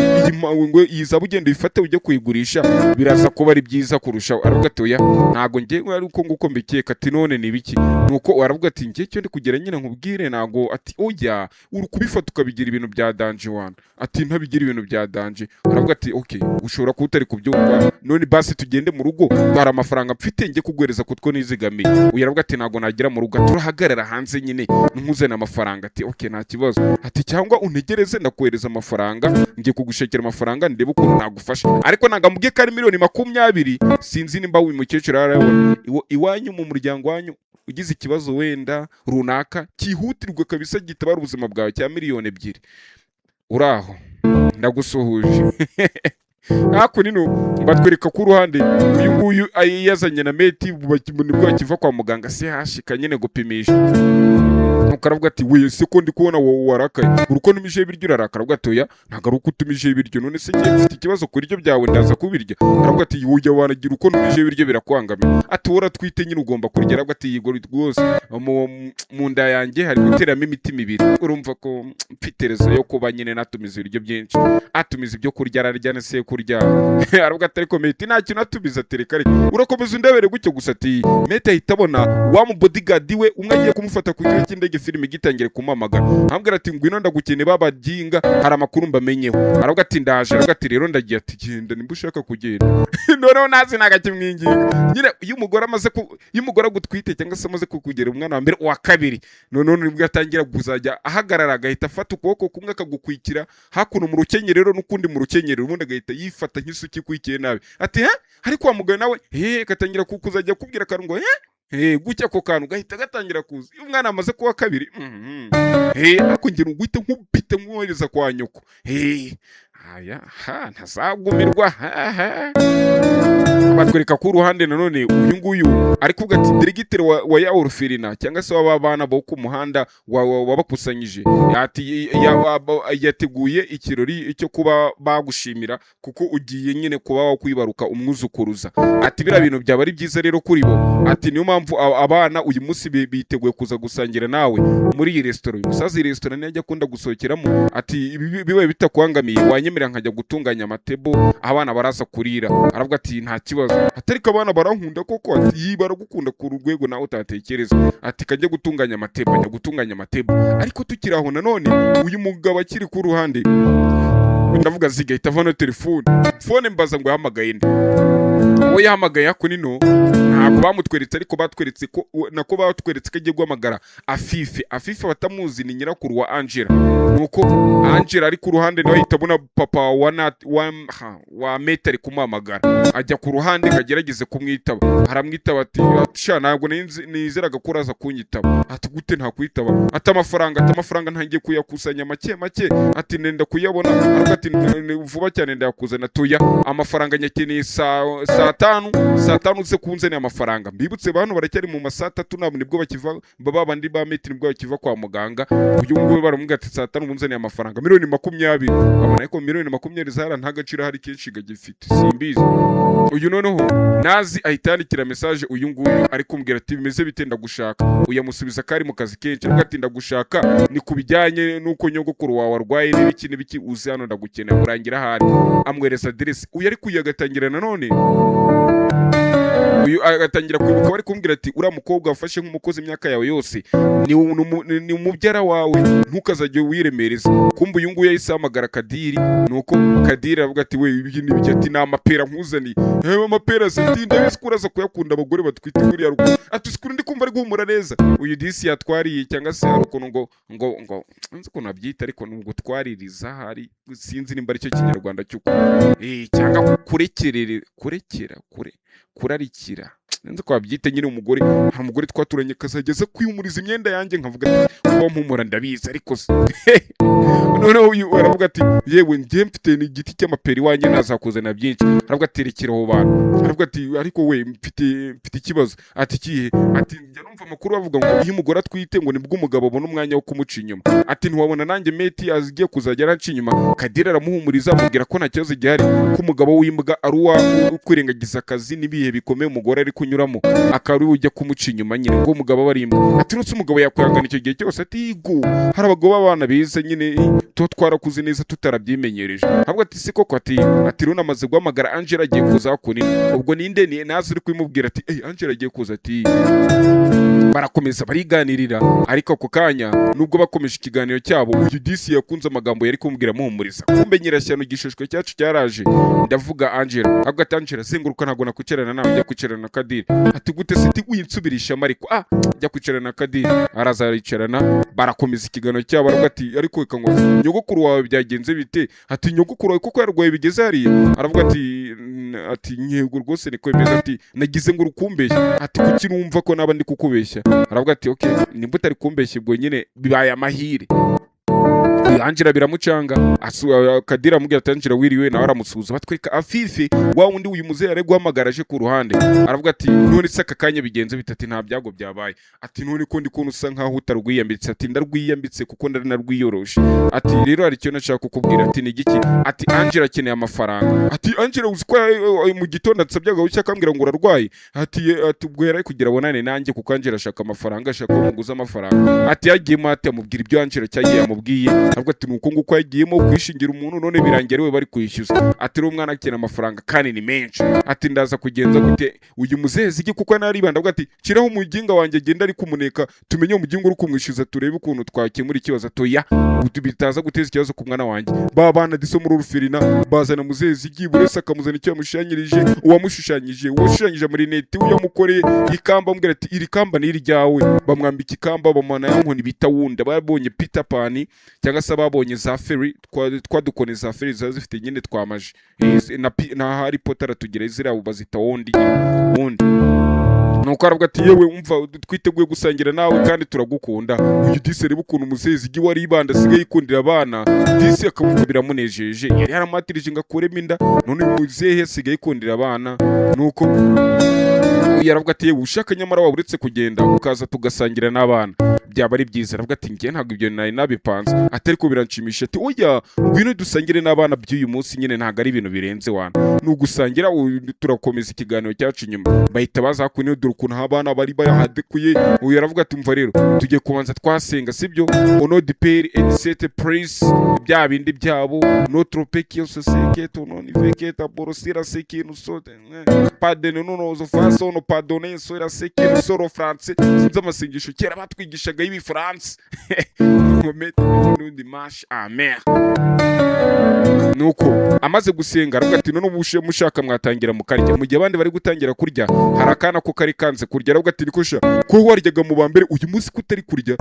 iyi zahabu ugenda uyifate ujye kuyigurisha biraza kuba ari byiza kurushaho aravuga ati oya ntago njyewe ari uko nguko mbikeka ati none ni biki nuko aravuga ati njye cyo ndi kugera nyine nkubwire ntago ati oya uri kubifata ukabigira ibintu bya danje wana ati ntabigira ibintu bya danje aravuga ati okay ushobora kuba utari kubyumva none basi tugende mu rugo bara amafaranga mfite njye kuguhereza kutwo nizigamiye aravuga ati ntago nagira mu rugo turahagarara hanze nyine nkuzana amafaranga ati okay nta kibazo ati cyangwa untegereze ndakohereza amafaranga ngiye kugushekera amafaranga ndebe ukuntu nagufasha ariko nagambye ko ari miliyoni 20 sinzi nimba uyu mukecuru arabona iwanyu mu muryango wanyu ugize ikibazo wenda runaka kihutirwe kabisa gitabara ubuzima bwawe cya miliyoni 2 uraho ndagusuhuje haku nino batwereka ku ruhande uyu nguyu yazanye na meti nibwo akiva kwa muganga se hashika nyine gupimisha ukaravuga ati we se ko ndi kubona wowe warakaye uruko numije ibiryo urarakara uvuga ati oya ntago ari uko utumije ibiryo none se ngiye mfite ikibazo kuri ibyo byawe ndaza kubirya aravuga ati ujya waragira uko numije ibiryo birakwangamira ati wora twite nyine ugomba kurya aravuga ati yego rwose mu nda yanjye hari guteramo imiti mibiri urumva ko mfitereza yo kuba nyine natumiza ibiryo byinshi atumiza ibyo kurya ararya nese kurya aravuga ati ariko meti nta kintu atumiza tereka urakomeza undebere gutyo gusa ati meti ahita abona wa mu bodyguard we umwe agiye kumufata ku kigo cy'indege filime gitangire kumamagara ambwira ati ngwino ndagukene babajinga hari amakuru mbamenyeho aravuga ati ndaje aravuga ati rero ndagiye ati genda nimba ushaka kugenda noneho nazi nagakimwinginga nyine iyo umugore agutwite cyangwa se amaze kukugera umwana wa mbere wa kabiri noneho nibwo atangira kuzajya ahagarara agahita afata ukuboko kumwe akagukwikira hakuno mu rukenyerero n'ukundi mu rukenyerero ubundi agahita yifata nk'isuki kwikiye nabi ati hari kwa mugabo nawe gatangira kukuzajya kubwira karungo gutya ko kantu gahita gatangira kuza iyo umwana amaze kuwa kabiri akongera ugwite nk'ubite mwohereza kwa nyoko aya ntazagumirwa batwereka ku ruhande nanone uyu nguyu ari kuvuga ati diregiteri wa ya orphelina cyangwa se w'abana bo ku muhanda wabakusanyije yateguye ikirori cyo kuba bagushimira kuko ugiye nyine kuba wakwibaruka umwuzukuruza ati bira bintu byaba ari byiza rero kuri bo ati niyo mpamvu abana uyu munsi biteguye kuza gusangira nawe muri iyi restaurant umusazi restaurant najya akunda gusohokeramo ati bibaye bitakwangamiye wanyemera nkajya gutunganya amatebo abana baraza kurira aravuga ati nta kibazo atariko abana barankunda koko ati baragukunda ku rwego nawe utatekereza ati kajya gutunganya amatebo ariko tukiraho nanone uyu mugabo akiri ku ruhande ndavuga zigahita avana telefone mbaza ngo yahamagaye nde uwo yahamagaye ako nino ntabwo bamutweretse ariko batweretse ko nako batweretse ko agiye guhamagara Afife batamuzi ni nyirakuru wa Angela. Nuko Angela ari ku ruhande nawe ahita abona papa wa Meta ari kumuhamagara, ajya ku ruhande kagerageze kumwitaba, aramwitaba ati sha ntabwo nizeraga ko uraza kunyitaba. Ati gute nta kwitaba? Ati amafaranga ntangiye kuyakusanya make ati nenda kuyabona. Aravuga ati vuba cyane ndayakuzana tuya, amafaranga nyakeneye saa tanu ze kunzanira amafaranga. Mbibutse bantu baracyari mu masaa 3 nabo nibwo bakiva babandi ba Meta nibwo bakiva kwa muganga. Uyu nguyu baramubwira ati saa 5 bunzanira amafaranga miliyoni 20. Abona ariko miliyoni 20 zara nta gaciro hari kenshi gagifite, simbizi. Uyu noneho nazi ahita yandikira message uyu nguyu ari kumbwira ati bimeze bitenda gushaka. Uyamusubiza kari mu kazi kenshi, aravuga ati ndagushaka ni kubijyanye nuko nyogokuru wawe arwaye n'ibiki uzi hano ndagukeneye murangira hari. Amwereza adresse. Uyu ari kuyagatangira nanone, uyu agatangira kwibuka bari kumbwira ati uriya mukobwa wafashe nk'umukozi imyaka yawe yose ni umubyara wawe, ntukazajye wiremereza. Kumbe uyu nguyu yahise ahamagara Kadiri. Nuko Kadiri aravuga ati we ibi n'ibiki, ati ni amapera nkuzaniye. Amapera ati ndabizi ko uraza kuyakunda abagore batwite kuri ya rugo. Ati sikuru ndi kumva ari guhumura neza. Uyu disi yatwariye cyangwa se hari ukuntu ngo nzi ko nabyita ariko nubwo twaririza hari sinzi nimba ari cyo kinyarwanda cyuko cyangwa kurarikira nzi ko wabyita nyine umugore. Nta mugore twaturanye kazageza kwiyumuriza imyenda yanjye, nkavuga ati kuba mpumura ndabizi ariko noneho uyu aravuga ati yewe njye mfite n'igiti cy'amaperi wanjye nazakuzana byinshi. Aravuga ati rekera aho bantu. Aravuga ati ariko we mfite ikibazo. Ati kihe? Ati njya numva amakuru bavuga ngo iyo umugore atwite ngo nibwo umugabo abona umwanya wo kumuca inyuma. Ati ntiwabona nanjye Meti azigiye kuzajya aranca inyuma. Kadira aramuhumuriza amubwira ko nta kibazo gihari, ko umugabo w'imbwa ari kwirengagiza akazi n'ibihe bikomeye umugore ari kunyuramo, akari ujya kumuca inyuma nyine ngo umugabo aba ari imbwa. Ati nutse umugabo yakwihangana icyo gihe cyose. Ati go hari abagabo b'abana beza nyine tuba twarakuze neza tutarabyimenyereje. Ahubwo ati se koko ati runamaze guhamagara Angela agiye kuza kunini. Ubwo ninde ni nazi uri kumubwira ati Angela agiye kuza. Ati barakomeza bariganirira, ariko ako kanya nubwo bakomeje ikiganiro cyabo uyu disi yakunze amagambo yari kumubwira muhumuriza. Kumbe nyirashyano igishishwe cyacu cyaraje, ndavuga Angela. Ahubwo ati Angela zenguruka ntago nakwicarana nawe, njya kwicarana na Kadiri. Ati gute se winsubirisha mariko njya kwicarana na Kadiri. Araza aricarana barakomeza ikiganiro cyabo. Aravuga ati ariko reka ngo nyogokuru wawe byagenze bite? Ati nyogokuru wawe kuko yarwaye bigeze hariya. Aravuga ati nyego rwose niko bimeze. Ati nagize ngo urukumbeshya. Ati kuki numva ko naba ndi kukubeshya? Aravuga ati okay nimba utari kumbeshya ubwo nyine bibaye amahire. Angela biramucanga. Kadira amubwira ati Angela wiriwe, nawe aramusuhuza. Batwereka Afife wa wundi uyu muzehe ari guhamagara aje ku ruhande. Aravuga ati none se aka kanya bigenze bitati nta byago byabaye. Ati none ko ndi kuntu usa nkaho utarwiyambitse. Ati ndarwiyambitse kuko ndari narwiyoroshe. Ati rero hari icyo nashaka kukubwira. Ati ni giki? Ati Angela akeneye amafaranga. Ati Angela uzi ko mu gitondo atsabyaga ucya akambwira ngo urarwaye. Ati ubwo yari kugira abonane nanjye kuko Angela ashaka amafaranga, ashaka ko muguza amafaranga. Ati yagiyemo ati amubwira ibyo Angela cyagiye amubwiye. Aravuga ati nuko nguko yagiyemo kwishingira umuntu none birangira we bari kwishyuza. Ati rero umwana akeneye amafaranga kandi ni menshi. Ati ndaza kugenza gute uyu muzehe zigi kuko naribanda. Avuga ati kiraho umuginga wanjye agenda ari kumuneka tumenye umuginga uri kumwishyuza turebe ukuntu twakemura ikibazo. Toya bitaza guteza ikibazo ku mwana wanjye. Babana diso muri urufirina bazana muzehe zigi burese akamuzana icyo yamushushanyirije, uwashushanyije muri net uyamukoreye ikamba. Ambwira ati iri kamba ni iryawe. Bamwambika ikamba bamana yankoni bita wunda. Babonye Peter Pan cyangwa se babonye za fairy twadukone za fairy zifite nyine twamaje na Harry Potter atugere zira bazita wundi. Nuko aravuga ati yewe umva twiteguye gusangira nawe kandi turagukunda. Uyu disi reba ukuntu umuzehe igi wari ibanda asigaye yikundira abana. Disi akamumva biramunejeje, yari yaramatirije ngo akuremo inda, none umuzehe asigaye yikundira abana. Nuko yaravuga ati yewe ushaka nyamara waba uretse kugenda ukaza tugasangira n'abana byaba ari byiza. Aravuga ati njye ntabwo ibyo nari nabipanze. Ati ariko biranshimisha. Ati oya ngwino dusangire n'abana by'uyu munsi nyine ntabwo ari ibintu birenze wana, nugusangira turakomeza ikiganiro cyacu nyuma. Bahita baza kunyo dore ukuntu abana bari bayahadekuye. Uyu yaravuga ati mva rero tugiye kubanza twasenga sibyo, ono de pere et cette prise bya bindi byabo notre peki se seketo non iveketa borosira sekinu sote pardon non nos offenses on pardonner sur la sekinu soro France. Sinzi amasengesho kera batwigishaga yavugishaga y'ibifaransa ngo mete n'undi mash amer nuko amaze gusenga aravuga ati none ubushe mushaka mwatangira mukarya mu gihe abandi bari gutangira kurya hari akana ko kari kanze kurya aravuga ati nikosha ko waryaga mu bambere uyu munsi kutari kurya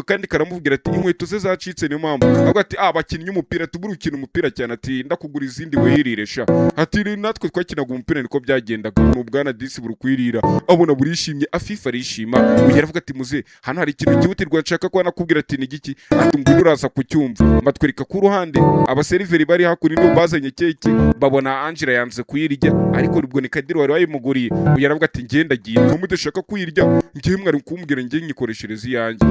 kandi karamubwira ati inkweto ze zacitse niyo mpamvu aravuga ati bakinnye umupira tubura ukina umupira cyane ati ndakugura izindi wihiriresha ati natwe twakinaga umupira niko byagendaga mu bwana disi buri kwirira abona burishimye afifa arishima uyu aravuga ati muze hano hari ikintu cyihutirwa nshaka ko nakubwira ati ni giki ati ngwino uraza kucyumva mbatwereka ku ruhande abaseriveri bari hakurino bazanye keke babona Angela yanze kuyirya ariko ubwo ni Kadiri wari wayimuguriye uyu aravuga ati ngenda giye mudashaka kuyirya ngiye mwari kumbwira ngiye nyikoreshereza iyanjye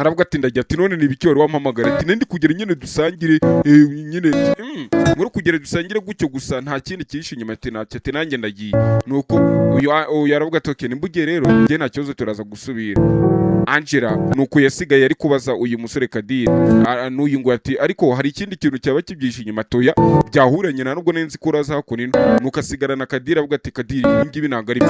aravuga ati ndagiye ati none nibiki wari wampamagara ati ndi kugera nyine dusangire nyine muri kugera dusangire gutyo gusa nta kindi kihishe inyuma ati nanjye ndagiye nuko uyu aravuga ati okay nimbugiye rero ngiye nta kibazo turaza gusubira Angela nuko yasigaye ari kubaza uyu musore Kadiri n'uyu ngo ati ariko hari ikindi kintu cyaba kibyishe inyuma toya byahuranye na nubwo nenzi ko uraza hakunino nuko asigara na Kadiri avuga ati Kadiri ngibi ntago ari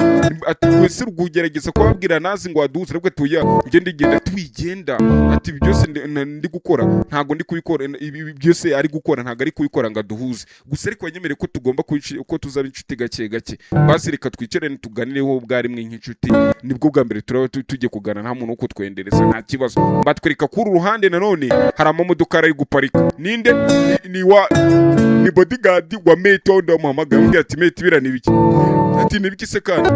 ati wese rugugerageza kubabwira nazi ngo aduze aravuga ati oya nge ndigenda twigenda ati byose ndi gukora ntago ndi kubikora byose ari gukora ntago ari kubikora ngo aduhuze gusa ariko yanyemere ko tugomba ko tuzaba inshuti gake gake basi reka twicare tuganireho bwari mwe nk'inshuti nibwo bwa mbere turaba tujye kugana nta muntu uko twendereza nta kibazo batwereka kuri ruhande nanone hari amamodoka ari guparika ninde ni bodyguard wa mate wanda muhamagara ati mate birani biki ati nibiki se kandi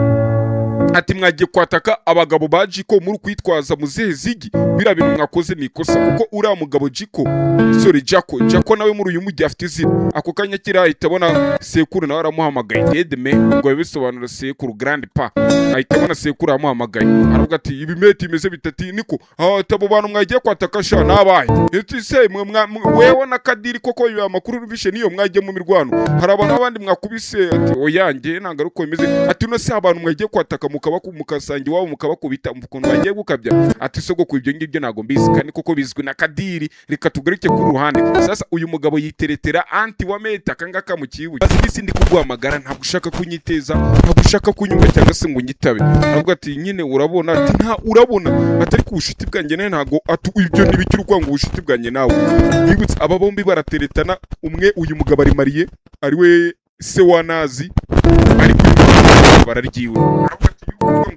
ati mwagiye kwataka abagabo ba Jiko muri kwitwaza muzehe zigi bira bintu mwakoze nikosa kuko uriya mugabo Jako nawe muri uyu mujyi afite izina ako kanya kiri ahita abona sekuru nawe aramuhamagaye Edme ngo bisobanura sekuru grand pa ahita abona sekuru aramuhamagaye aravuga ati ibimeti imeze bitati niko abo bantu mwagiye kwataka sha nabaye ati se wewe na Kadiri koko ibi amakuru rubishe niyo mwagiye mu mirwano hari abantu abandi mwakubise ati oyange nanga ruko imeze ati no se abantu mwagiye kwataka mukasangi wabo mukabakubita ukuntu bagiye gukabya ati sogo ku ibyo ngibyo nago mbizi kandi koko bizwi na Kadiri reka tugarike ku ruhande sasa uyu mugabo yiteretera anti wa meta kangaka mu kibuye basi ndi kuguhamagara ntabwo ushaka kunyiteza ntabwo ushaka kunyumva cyangwa se ngo nyitabe aravuga ati nyine urabona ati nta urabona atari ku bushiti bwanjye nawe ntago ati ibyo nibikiri kwanga ubushiti bwanjye nawe bibutse aba bombi barateretana umwe uyu mugabo ari mariye ari we se wa nazi ariko bararyiwe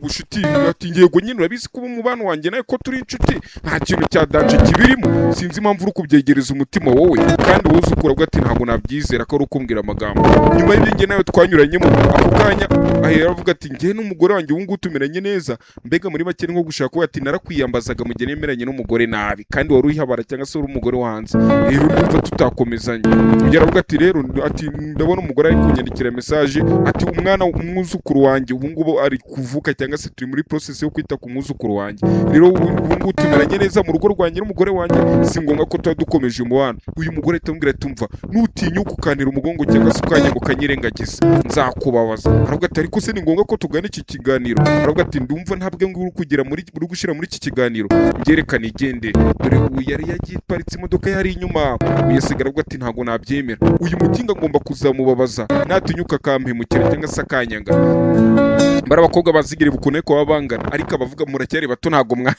ngushuti ati ngego nyine urabizi kuba umubano wanjye nawe ko turi inshuti nta kintu cya danje kibirimo sinzi impamvu uri kubyegereza umutima wowe kandi wowe uzukura bwa ati ntabwo nabyizera ko ari ukumbwira amagambo nyuma y'ibyo nawe twanyuranyemo ako kanya ahera avuga ati ngiye n'umugore wanjye ubu ngubu tumeranye neza mbega muri make nko gushaka ko ati narakwiyambazaga mu gihe nemeranye n'umugore nabi kandi wari uyihabara cyangwa se uri umugore wanze rero ndumva tutakomezanye yaravuga ati rero ati ndabona umugore ari kunyandikira message ati umwana umwuzukuru wanjye ubu ngubu ari kuvuka cyangwa se turi muri process yo kwita ku mwuzukuru wanjye rero ubu ngubu tumeranye neza mu rugo rwanjye n'umugore wanjye si ngombwa ko tuba dukomeje umubano uyu mugore atamubwira tumva nutinyuka ukanira umugongo cyangwa se ukanya ngo kanyirengagize nzakubabaza aravuga ati ariko se ni ngombwa ko tugana iki kiganiro aravuga ati ndumva ntabwo nguru kugira muri gushyira muri iki kiganiro byerekana igende dore ubu yari yagiparitse imodoka yari inyuma uyasigara avuga ati ntabwo nabyemera uyu mutinga ngomba kuzamubabaza natinyuka kampemukira cyangwa se akanyanga bara abakobwa bazigire bukune ko babangana ariko abavuga muracyari bato ntago mwa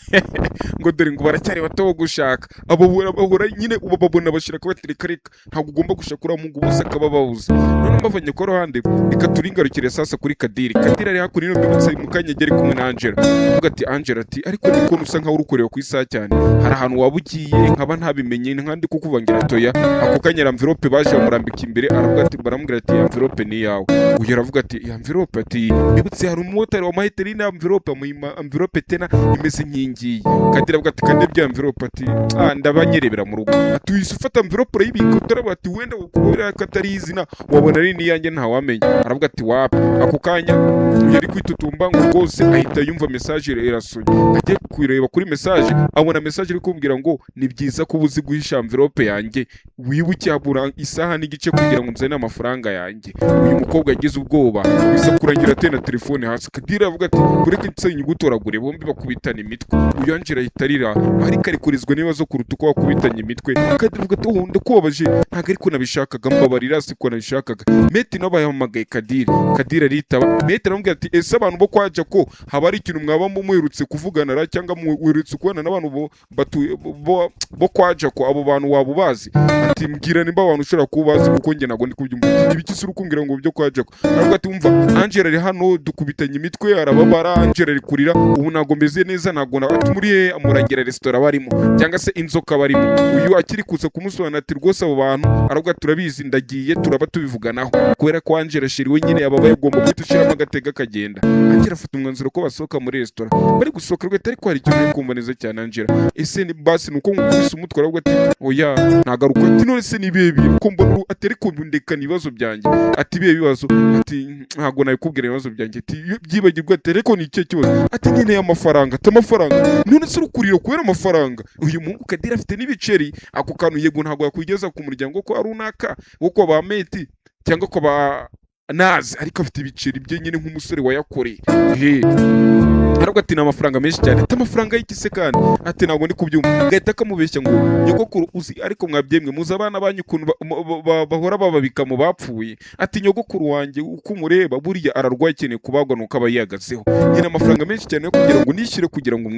ngo dore ngo baracyari bato wo gushaka abo bahora nyine ubabona bashira ko batereka reka ntago ugomba gushaka ura mungu bose akabababuza none mbavanye ko ruhande reka turingarukire sasa kuri Kadiri ari hakuri no mbibutse mu kanya gere kumwe na Angela avuga ati Angela ati ariko niko nusa nka urukorera ku isaha cyane hari ahantu wabugiye nkaba ntabimenye nkandi kukuvangira toya ako kanya envelope baje bamurambika imbere aravuga ati baramubwira ati envelope ni yawe uyu aravuga ati envelope ati bibutse hari umumotari wa Maheterina envelope tena imeze nk'ingiyi Kadiri avuga ati kandi bya envelope ati ndabanyerebera mu rugo ati ufata envelope urayibika utaravuga ati wenda ukubera katari izina wabona ari niyanjye nta wamenye aravuga ati wapi ako kanya yari kwitutumba ngo rwose ahita yumva message irasonye agiye kwireba kuri message abona message iri kumbwira ngo ni byiza ko uzi guhisha envelope yanjye wibuke habura isaha n'igice kugira ngo nzane amafaranga yanjye uyu mukobwa yagize ubwoba bisa kurangira atena telefone hasi. Kadira avuga ati kureka nsenye gutoragure bombi bakubitana imitwe. Uyu Angela yitarira ariko arikurizwa n'ibibazo kuruta uko bakubitanye imitwe. Kadira avuga ati oh ndakubabaje ntago ariko nabishakaga mbabarira siko nabishakaga. Meti nabo yahamagaye Kadira aritaba. Meti aramubwira ati ese abantu bo kwaja ko haba ari ikintu mwaba muherutse kuvugana cyangwa muherutse kubana n'abantu bo kwaja ko abo bantu waba ubazi. Ati mbwira nimba abantu ushobora kubazi kuko nge nago ndi kubyumva. Ibiki suri kumbwira ngo byo kwaja ko. Aravuga ati umva Angela ari hano dukubitanye imitwe arababara. Angela ari kurira ubu nago meze neza nago ati muri amuragira restaurant barimo cyangwa se inzoka barimo. Uyu akiri kuza kumusobanura ati rwose abo bantu aravuga turabizi ndagiye turaba tubivuganaho kubera ko Angela shiriwe nyine yababaye ugomba kwita ushiramo agatega kagenda. Angela afata umwanzuro ko basohoka muri restaurant. Bari gusohoka rwete ariko hari ikintu ari kumva neza cyane Angela. Ese ni basi nuko ngukubise umutwe aravuga ati oya nagaruka ati none se ni bibi ko mbona atari kumbundekana ibibazo byanjye. Ati biye bibazo ati ntago nabikubwira ibibazo byanjye. Ati byibagirwa ati ariko ni icyo kibazo. Ati nyine y'amafaranga amafaranga none se urukuriro kubera amafaranga. Uyu mungu Kadira afite n'ibiceri ako kantu yego ntago yakwigeza ku muryango ko arunaka wo kwa ba Meti cyangwa ko ba Nazi ariko afite ibiceri bye nyine nk'umusore wayakoreye. Aravuga ati ni amafaranga menshi cyane. Ati amafaranga y'ikise kandi ati ntabwo ndi kubyumva. Gahita kamubeshya ngo nyogokuru uzi ariko mwabyemwe muza abana banyu ukuntu bahora bababika mu bapfuye. Ati nyogokuru wanjye uko umureba buriya ararwaye cyane kubagwa nuko aba yihagazeho. Nyine amafaranga menshi cyane yo kugira ngo nishyure kugira ngo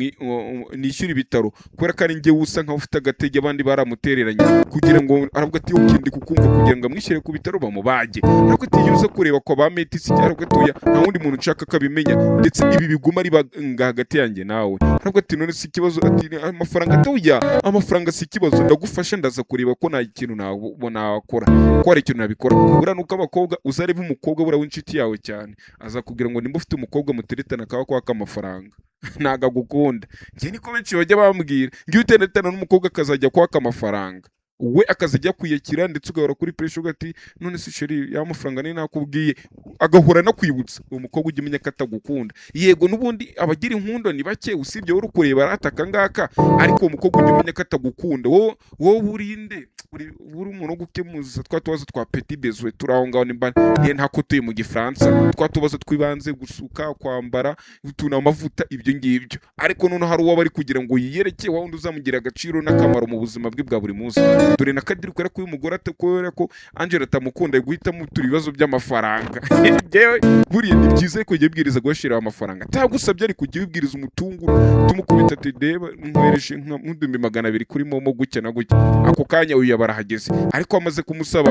nishyure ibitaro kubera ko ari njye usa nkaho ufite agatege abandi baramutereranye kugira ngo aravuga ati ukindi kukumva kugira ngo amwishyure ku bitaro bamubage. Aravuga ati yuza kureba ko ba Meti si cyaro gatoya nta wundi muntu ushaka kabimenya ndetse ibi biguma ari hagati yanjye nawe. Aravuga ati none si ikibazo ati amafaranga atoya amafaranga si ikibazo ndagufasha ndaza kureba ko nta ikintu nakora ko hari ikintu nabikora. Buriya nuko abakobwa uzareba umukobwa buriya w'inshuti yawe cyane aza kugira ngo nimba ufite umukobwa muteretana akaba kwaka amafaranga ntago agukunda. Njye niko benshi bajya bambwira ngiye uteretana n'umukobwa akazajya kwaka amafaranga we akazajya kwiyakira ndetse ugahora kuri pressure ugati none se sheri ya mafaranga ni nakubwiye agahora no kwibutsa uwo mukobwa ujye umenya ko atagukunda. Yego nubundi abagira inkundo ni bake usibye uri kureba arataka ngaka ariko uwo mukobwa ujye umenya ko atagukunda. Wowe urinde uri umuntu gukemuza twatubazo twa petit besoin turaho ngaho nimba ntako tuye mu Gifaransa twatubazo twibanze gusuka kwambara utuna amavuta ibyo ngibyo ariko none hari uwo bari kugira ngo yiyereke wa wundi uzamugira agaciro n'akamaro mu buzima bwe bwa buri munsi. Dore na Kadiri kubera ko uyu mugore atakora ko Angela atamukunda guhitamo turi ibibazo by'amafaranga. Jewe buriya ni byiza ko yibwiriza gushira amafaranga tagusabye ari kujya wibwiriza umutungu tumukubita ati deba nkwereshe nk'udumbi 200 kuri momo gucya na gucya ako kanya uyu yabarahageze ariko amaze kumusaba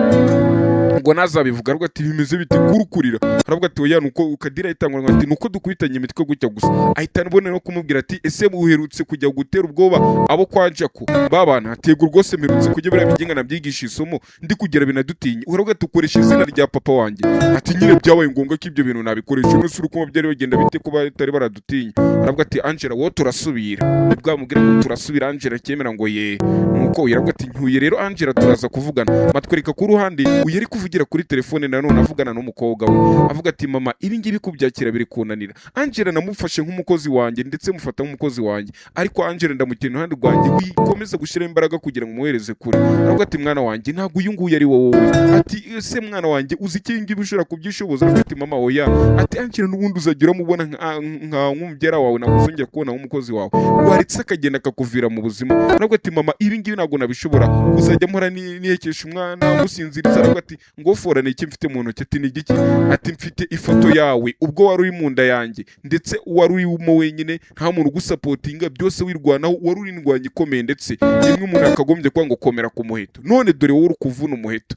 ngo nazabivuga rwo ati bimeze bite kurukurira. Aravuga ati oya nuko Kadira itangwa ati nuko dukubitanye imitwe gucya gusa. Ahita nbone no kumubwira ati ese muherutse kujya gutera ubwoba abo kwanja ko babana atego rwose mperutse kujya birabigenga nabyigisha isomo ndi kugira binadutinye. Uravuga tukoresha izina rya papa wanjye ati nyine byabaye ngombwa ko ibyo bintu nabikoresha nose uruko byari bagenda bite ko batari baradutinye. Aravuga ati Angela wo turasubira nibwa mubwira ngo turasubira. Angela cyemera ngo ye nuko yaravuga ati ntuye rero Angela turaza kuvugana matwereka ku ruhande uyeri kuvugira kuri telefone nanone avugana n'umukobwa we avuga ati mama ibi ngibi kubyakira biri kunanira. Angela namufashe nk'umukozi wanjye ndetse mufata nk'umukozi wanjye ariko Angela ndamukina handi rwanjye wikomeza gushira imbaraga kugira ngo muhereze kure. Aravuga ati mwana wanjye ntago uyu nguyu ari wowe ati ese mwana wanjye uzi kingi bishora kubyishoboza. Ati mama oya ati Angela n'ubundi uzagira mubona nk'umubyara wawe nakuzongera kubona nk'umukozi wawe waritse akagenda akakuvira mu buzima. Aravuga ati mama ibi ngibi ntago nabishobora uzajya mpora niyekesha umwana musinziriza. Aravuga ati ngofora n'iki mfite mu ntoki ati nigiki ati mfite ifoto yawe ubwo wari uri mu nda yanjye ndetse wari urimo wenyine nta muntu gusapotinga byose wirwanaho wari uri indwanya ikomeye ndetse rimwe umuntu akagombye kwa ngo komera ku muheto none dore wowe uri kuvuna umuheto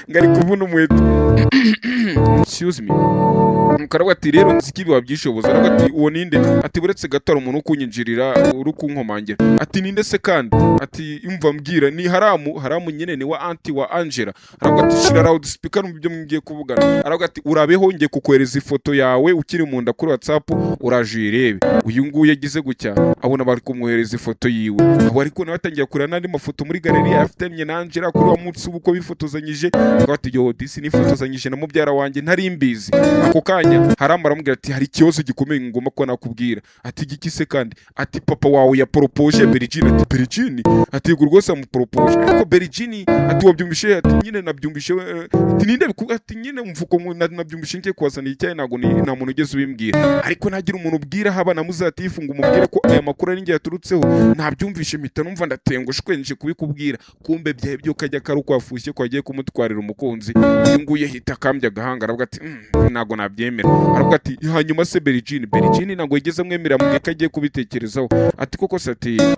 ngari kuvuna umuheto excuse me. Karavuga ati rero nzikibi wabyishoboza. Aravuga ati uwo ninde ati buretse gataro umuntu ukunyinjirira uri kunkomangira ati ninde se kandi ati imva mbwira ni haramu nyine ni wa anti wa Angela. Aravuga ati shira loud speaker mu byo mwigiye kuvugana. Aravuga ati urabeho ngiye kukwereza ifoto yawe ukiri mu nda kuri WhatsApp uraje irebe. Uyu nguyu yagize gucya abona bari kumwohereza ifoto yiwe abo ariko nawe atangiye kurana n'andi mafoto muri galerie afitanye na Angela kuri wa munsi ubuko bifotozanyije. Aravuga ati yo disi nifotozanyije na mubyara wanjye ntari imbizi. Ako kanya haramba aramubwira ati hari ikibazo gikomeye ngomba ko nakubwira. Ati giki se kandi ati papa wawe ya propose Bergine. Ati Bergine ati rwose amupropose birababaje ariko Berigini ati wabyumvishe ati nyine nabyumvishe ati ninde ati nyine mvuko nabyumvishe ngiye kwazana icyayi ntago nta muntu ugeze ubimbwira ariko nagira umuntu ubwira haba namuzatifu ngo umubwire ko aya makuru ari ngiye yaturutseho nabyumvishe mpita numva ndatengushwe nje kubikubwira kumbe byahe byo kajya karu kwafushye kwagiye kumutwarira umukunzi uyu nguye hita kambya gahanga aravuga ati ntago nabyemera aravuga ati hanyuma se Berigini ntago yigeze amwemera mbwe kagiye kubitekerezaho ati koko se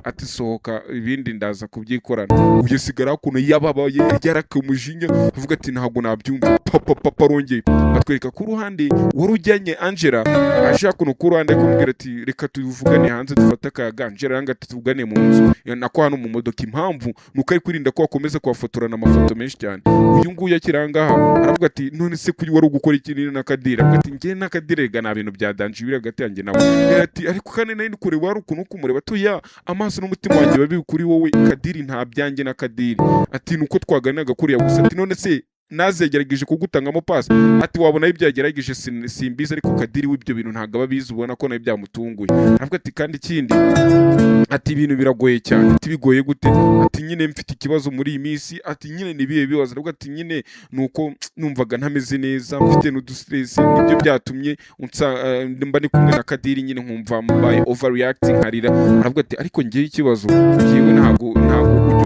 ati sohoka ibindi ndaza kubyikorana uye sigara kuno yababaye yaraka umujinya avuga ati ntago nabyumva papa rongeye atwereka ku ruhande warujyanye Angela ashaka kuno ku ruhande kumubwira ati reka tuvugane hanze dufata akayaga Angela yanga ati tuvugane mu nzu nako hano mu modoka impamvu nuko ari kwirinda ko akomeza kubafotorana amafoto menshi cyane uyu nguyu akirangaha aravuga ati none se kuyi wari gukora iki na Kadira avuga ati ngiye na Kadirega na bintu bya danje biri hagati yanjye nawe ati ariko kandi nari kure wari ukuntu kumureba tuya amaso n'umutima wanjye babi kuri wowe Kadiri nta byanjye na Kadiri ati nuko twaganiraga kuriya gusa ati none se nazegerageje kugutangamo pasi ati wabona ibyagerageje simbiza ariko Kadiri w'ibyo bintu ntago ababizi ubona ko nayo byamutunguye aravuga ati kandi ikindi ati ibintu biragoye cyane ati bigoye gute ati nyine mfite ikibazo muri iyi minsi ati nyine nibiye bibaza aravuga ati nyine nuko numvaga ntameze neza mfite n'udustress nibyo byatumye mba ni kumwe na Kadiri nyine nkumva mbaye overreacting harira aravuga ati ariko ngiye ikibazo ngiye ntago ujya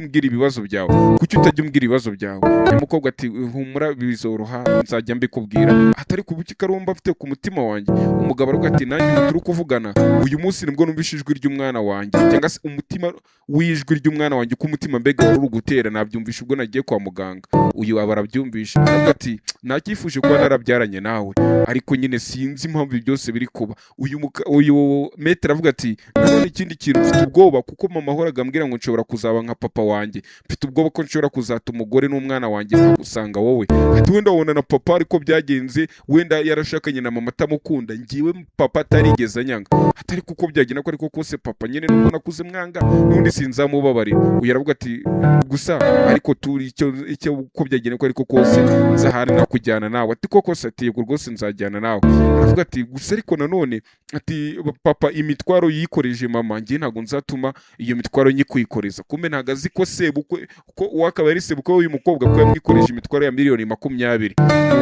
umbwira ibibazo byawe kuki utajya umbwira ibibazo byawe umukobwa ati humura bizoroha nzajya mbikubwira atari kubuki karumba afite ku mutima wanjye umugabo aravuga ati nanjye turi kuvugana uyu munsi nibwo numvise ijwi ry'umwana wanjye cyangwa se umutima w'ijwi ry'umwana wanjye ko umutima mbega wari gutera nabyumvishe ubwo nagiye kwa muganga uyu aba arabyumvishe aravuga ati nakifuje kuba narabyaranye nawe ariko nyine sinzi impamvu byose biri kuba uyu metre avuga ati none ikindi kintu mfite ubwoba kuko mama ahoraga ambwira ngo nshobora kuzaba nka papa wanjye mfite ubwoba ko nshobora kuzata umugore n'umwana wanjye nkagusanga wowe ati wenda wabona na papa ariko byagenze wenda yarashakanye na mama atamukunda ngiwe papa atarigeze anyanga atari kuko byagenda ko ariko kose papa nyine nuko nakuze mwanga n'undi sinzamubabarira uyu aravuga ati gusa ariko turi icyo uko byagenda ko ariko kose nzahari nakujyana nawe ati koko se ati yego rwose nzajyana nawe aravuga ati gusa ariko nanone ati papa imitwaro yikoreje mama ngiye ntago nzatuma iyo mitwaro nyikwikoreza kumbe ntago azi ko sebukwe ko wakaba ari sebukwe uyu mukobwa ko yamwikoreje imitwaro ya miliyoni 20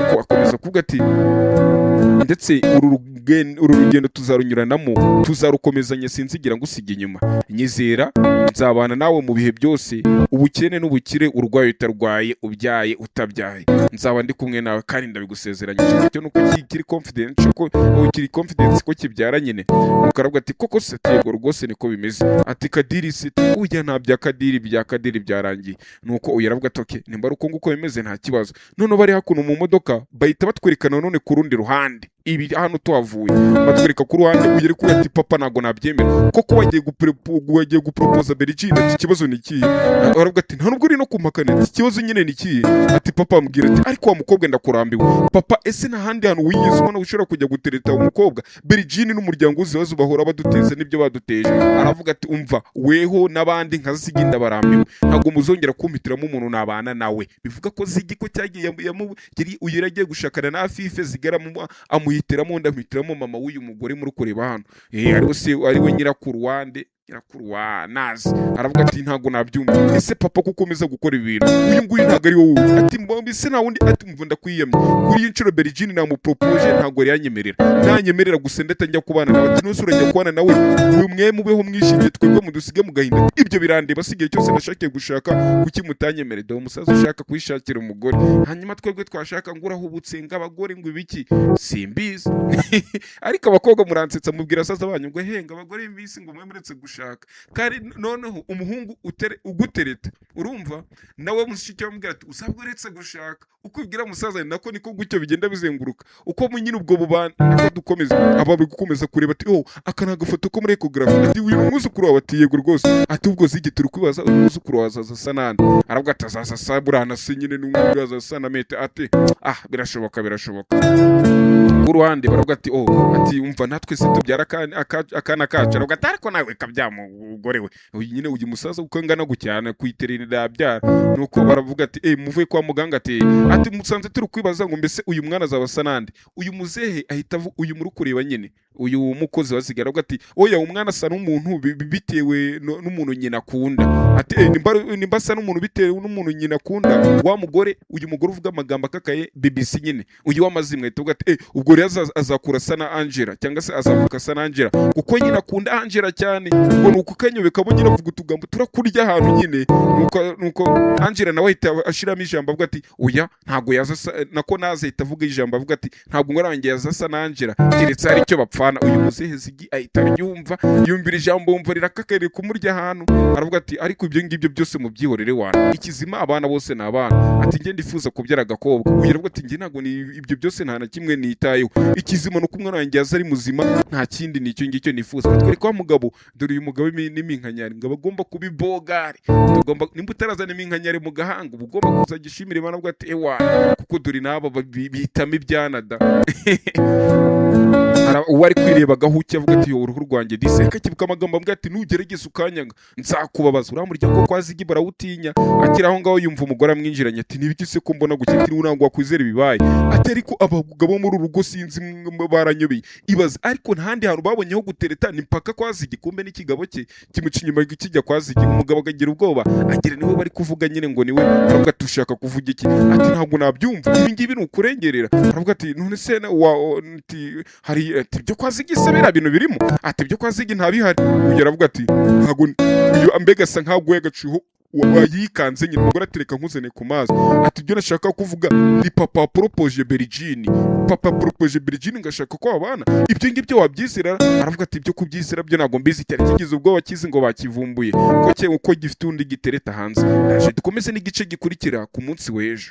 nuko akomeza kuvuga ati ndetse uru rugendo tuzarunyuranamo tuzarukomezanya sinzigira ngo usige inyuma nyizera nzabana nawe mu bihe byose ubukene n'ubukire urwaye utarwaye ubyaye utabyaye nzaba ndi kumwe nawe kandi ndabigusezeranyije cyo nuko kiri confidence ko kibyara nyine ukaravuga ati koko se yego rwose niko bimeze ati Kadiri se ujya nta bya Kadiri byarangiye nuko uyaravuga ati okay nimba uko nguko bimeze nta kibazo none bari hakuno mu modoka bahita batwerekana none ku rundi ruhande ibi hano tuhavuye batwereka ku ruhande ugere kuri ati papa nago nabyemera koko wagiye gupropose Berigini ati kibazo ni iki aravuga ati nta nubwo uri no kumpakana ikibazo nyine ni iki ati papa ambwira ati ariko wa mukobwa ndakurambiwe papa ese nta handi hantu wigeze ubona ushobora kujya gutereta umukobwa Berigini n'umuryango uzibazo bahora baduteza nibyo baduteje aravuga ati umva weho nabandi nka Zigi ndabarambiwe ntago muzongera kumpitiramo umuntu nabana nawe bivuga ko Zigi ko cyagiye uyiragiye gushakana na Afife zigaramo amuhitiramo ndamhitiramo mama w'uyu mugore muri kureba hano ariwe nyirakuru wande nazi aravuga ati ntago nabyumva ese papa kukomeza gukora ibintu uyu nguyu ntago ari wowe ati mbombi se nta wundi ati mvunda kwiyamye kuri incuro Berigini namupropose ntago yanyemerera nanyemerera gusa ndetse njya kubana nawe ati nose urajya kubana nawe mwe mubeho mwishimye twebwe mudusige mu gahinda ibyo birande basigaye cyose nashakiye gushaka kuki mutanyemere do umusaza ushaka kwishakira umugore hanyuma twebwe twashaka nguraho ubutsenga abagore ngo ibiki simbizi ariko abakobwa muransetsa mubwira saza banyu ngo henga abagore imbisi ngo mwemeretse gushaka kandi noneho umuhungu ugutereta urumva nawe mushiki wamubwira ati usabweretse gushaka uko ubwira musaza nako niko gucyo bigenda bizenguruka uko munyine ubwo bubana nako dukomeza ababe gukomeza kureba ati aka nagafoto ko muri ecography ati uyu umuzukuru wawe ati yego rwose ati ubwo Zigi turi kwibaza umuzukuru wazaza sanana aravuga ati azaza saburana se nyine n'umwe azaza sanamete ati birashoboka ku ruhande baravuga ati ati umva natwe se tubyara akana kacu aravuga ati ariko nawe kabyara wa mugore we uyu nyine uyu musaza uko angana gucyana kwiterera yabyara nuko baravuga ati muvuye kwa muganga ati musanze turi kwibaza ngo mbese uyu mwana azabasa nande uyu muzehe ahita uyu muri kureba nyine uyu mukozi wasigara avuga ati oya umwana asa n'umuntu bitewe n'umuntu nyina akunda ati nimba asa n'umuntu bitewe n'umuntu nyina akunda wa mugore uyu mugore uvuga amagambo akakaye BBC nyine uyu w'amazimwe ahita avuga ati ubwo rero azakura asa na Angela cyangwa se azavuka asa na Angela kuko nyina akunda Angela cyane ngo nuko kanyobeka bo nyine avuga utugambo turakurya ahantu nyine nuko Angela nawe ahita ashiramo ijambo avuga ati oya ntago yazasa nako naze ahita avuga ijambo avuga ati ntabwo ngwarangiye yazasa na Angela keretse hari icyo bapfana uyu muzehe zigi ahita yumvira ijambo wumva rirakakariye kumurya ahantu aravuga ati ariko ibyo ngibyo byose mu byihorere wana ikizima abana bose ni abana ati nge ndifuza kubyara agakobwa uyu aravuga ati nge ntago ni ibyo byose nta na kimwe nitayeho ikizima nuko umwana wanjye yaza ari muzima nta kindi nicyo ngicyo nifuza batwereka wa mugabo dore uyu mugabo n'iminkanyari ngo bagomba kubibogari tugomba nimba utarazana iminkanyari mu gahanga ugomba kuzagishimira Imana avuga ati kuko dore naba bitama ibyana da uwari kwireba gahuke avuga ati uruhu rwanjye diseka kibuka amagambo avuga ati nugerageza ukanyanga nzakubabaza uriya muryango kwa zigi barawutinya akiri aho ngaho yumva umugore amwinjiranye ati nibiki se ko mbona gukira ntabwo wakwizera ibibaye ati ariko abagabo muri uru rugo sinzi baranyobeye ibaza ariko ntahandi hantu babonyeho gutereta ni mpaka kwa zigi kumbe n'ikigabo cye kimuca inyuma kijya kwa zigi umugabo akagira ubwoba agira niwe bari kuvuga nyine ngo niwe aravuga ati ushaka kuvuga iki ati ntabwo nabyumva ibi ngibi ni ukurengerera aravuga ati none se hari ati byo kwa zigi se bira bintu birimo ati byo kwa zigi ntabihari uyu aravuga ati ntago uyu ambega asa nkaguye agaciho wayikanze nyine umugore atereka nkuzane ku mazi ati ibyo nashaka kuvuga ni papa propoje Bergine ngashaka ko abana ibyo ngibyo wabyizera aravuga ati ibyo kubyizera byo ntago mbizi cyane kigize ubwo wakize ngo bakivumbuye uko gifite undi gitereta hanze naje dukomeze n'igice gikurikira ku munsi w'ejo.